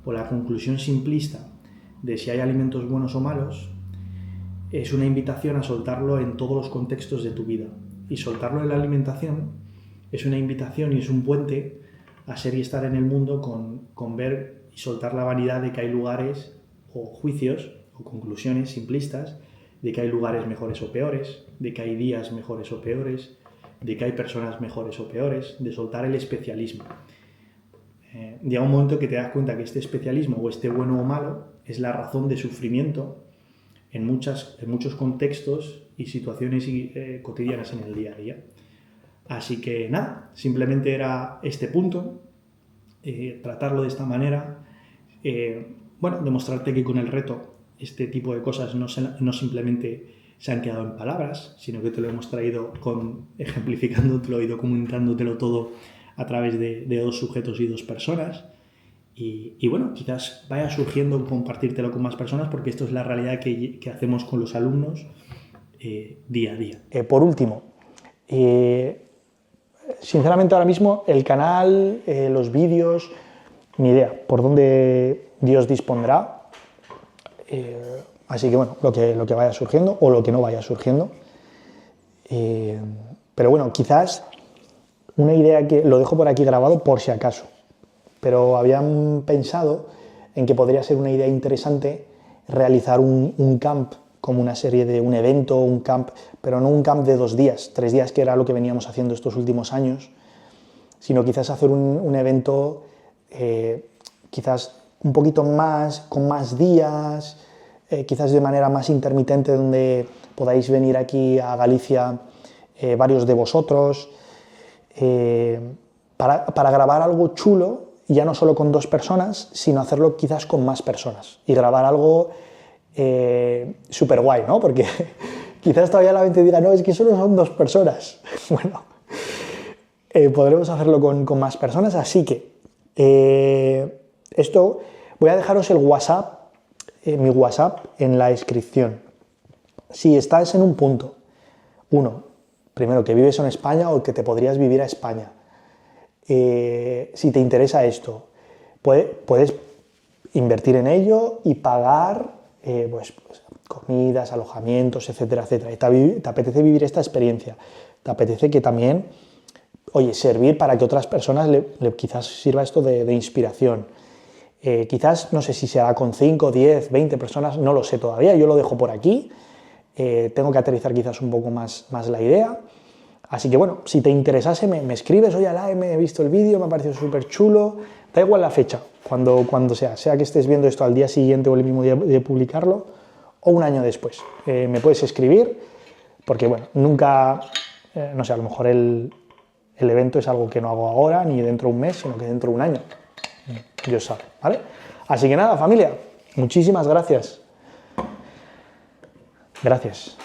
o la conclusión simplista de si hay alimentos buenos o malos es una invitación a soltarlo en todos los contextos de tu vida. Y soltarlo en la alimentación es una invitación y es un puente a ser y estar en el mundo con ver y soltar la vanidad de que hay lugares o juicios o conclusiones simplistas, de que hay lugares mejores o peores, de que hay días mejores o peores, de que hay personas mejores o peores, de soltar el especialismo. Llega un momento que te das cuenta que este especialismo o este bueno o malo es la razón de sufrimiento en muchos contextos y situaciones cotidianas en el día a día. Así que nada, simplemente era este punto, tratarlo de esta manera, demostrarte que con el reto este tipo de cosas no simplemente se han quedado en palabras, sino que te lo hemos traído ejemplificándotelo y documentándotelo todo a través de dos sujetos y dos personas. Y bueno, quizás vaya surgiendo compartírtelo con más personas porque esto es la realidad que hacemos con los alumnos día a día. Por último, sinceramente ahora mismo el canal, los vídeos, ni idea por dónde Dios dispondrá. Así que bueno, lo que vaya surgiendo o lo que no vaya surgiendo. Pero bueno, quizás una idea que lo dejo por aquí grabado por si acaso. Pero habían pensado en que podría ser una idea interesante realizar un camp como una serie de un evento, un camp, pero no un camp de 2 días, 3 días, que era lo que veníamos haciendo estos últimos años, sino quizás hacer un evento quizás un poquito más, con más días, quizás de manera más intermitente, donde podáis venir aquí a Galicia varios de vosotros, para grabar algo chulo, ya no solo con 2 personas, sino hacerlo quizás con más personas y grabar algo súper guay, ¿no? Porque quizás todavía la gente diga, no, es que solo son 2 personas. Bueno, podremos hacerlo con más personas, así que esto, voy a dejaros el WhatsApp, mi WhatsApp en la descripción. Si estás en un punto, primero, que vives en España o que te podrías vivir a España, si te interesa esto, puedes invertir en ello y pagar pues, comidas, alojamientos, etcétera, etcétera. Y te apetece vivir esta experiencia, te apetece que también, oye, servir para que otras personas quizás sirva esto de inspiración. Quizás, no sé si se hará con 5, 10, 20 personas, no lo sé todavía, yo lo dejo por aquí. Tengo que aterrizar quizás un poco más la idea. Así que bueno, si te interesase, me escribes, oye, Alain, me he visto el vídeo, me ha parecido súper chulo. Da igual la fecha, cuando sea que estés viendo esto al día siguiente o el mismo día de publicarlo, o un año después. Me puedes escribir, porque bueno, nunca, no sé, a lo mejor el evento es algo que no hago ahora, ni dentro de un mes, sino que dentro de un año. Dios sabe, ¿vale? Así que nada, familia, muchísimas gracias. Gracias.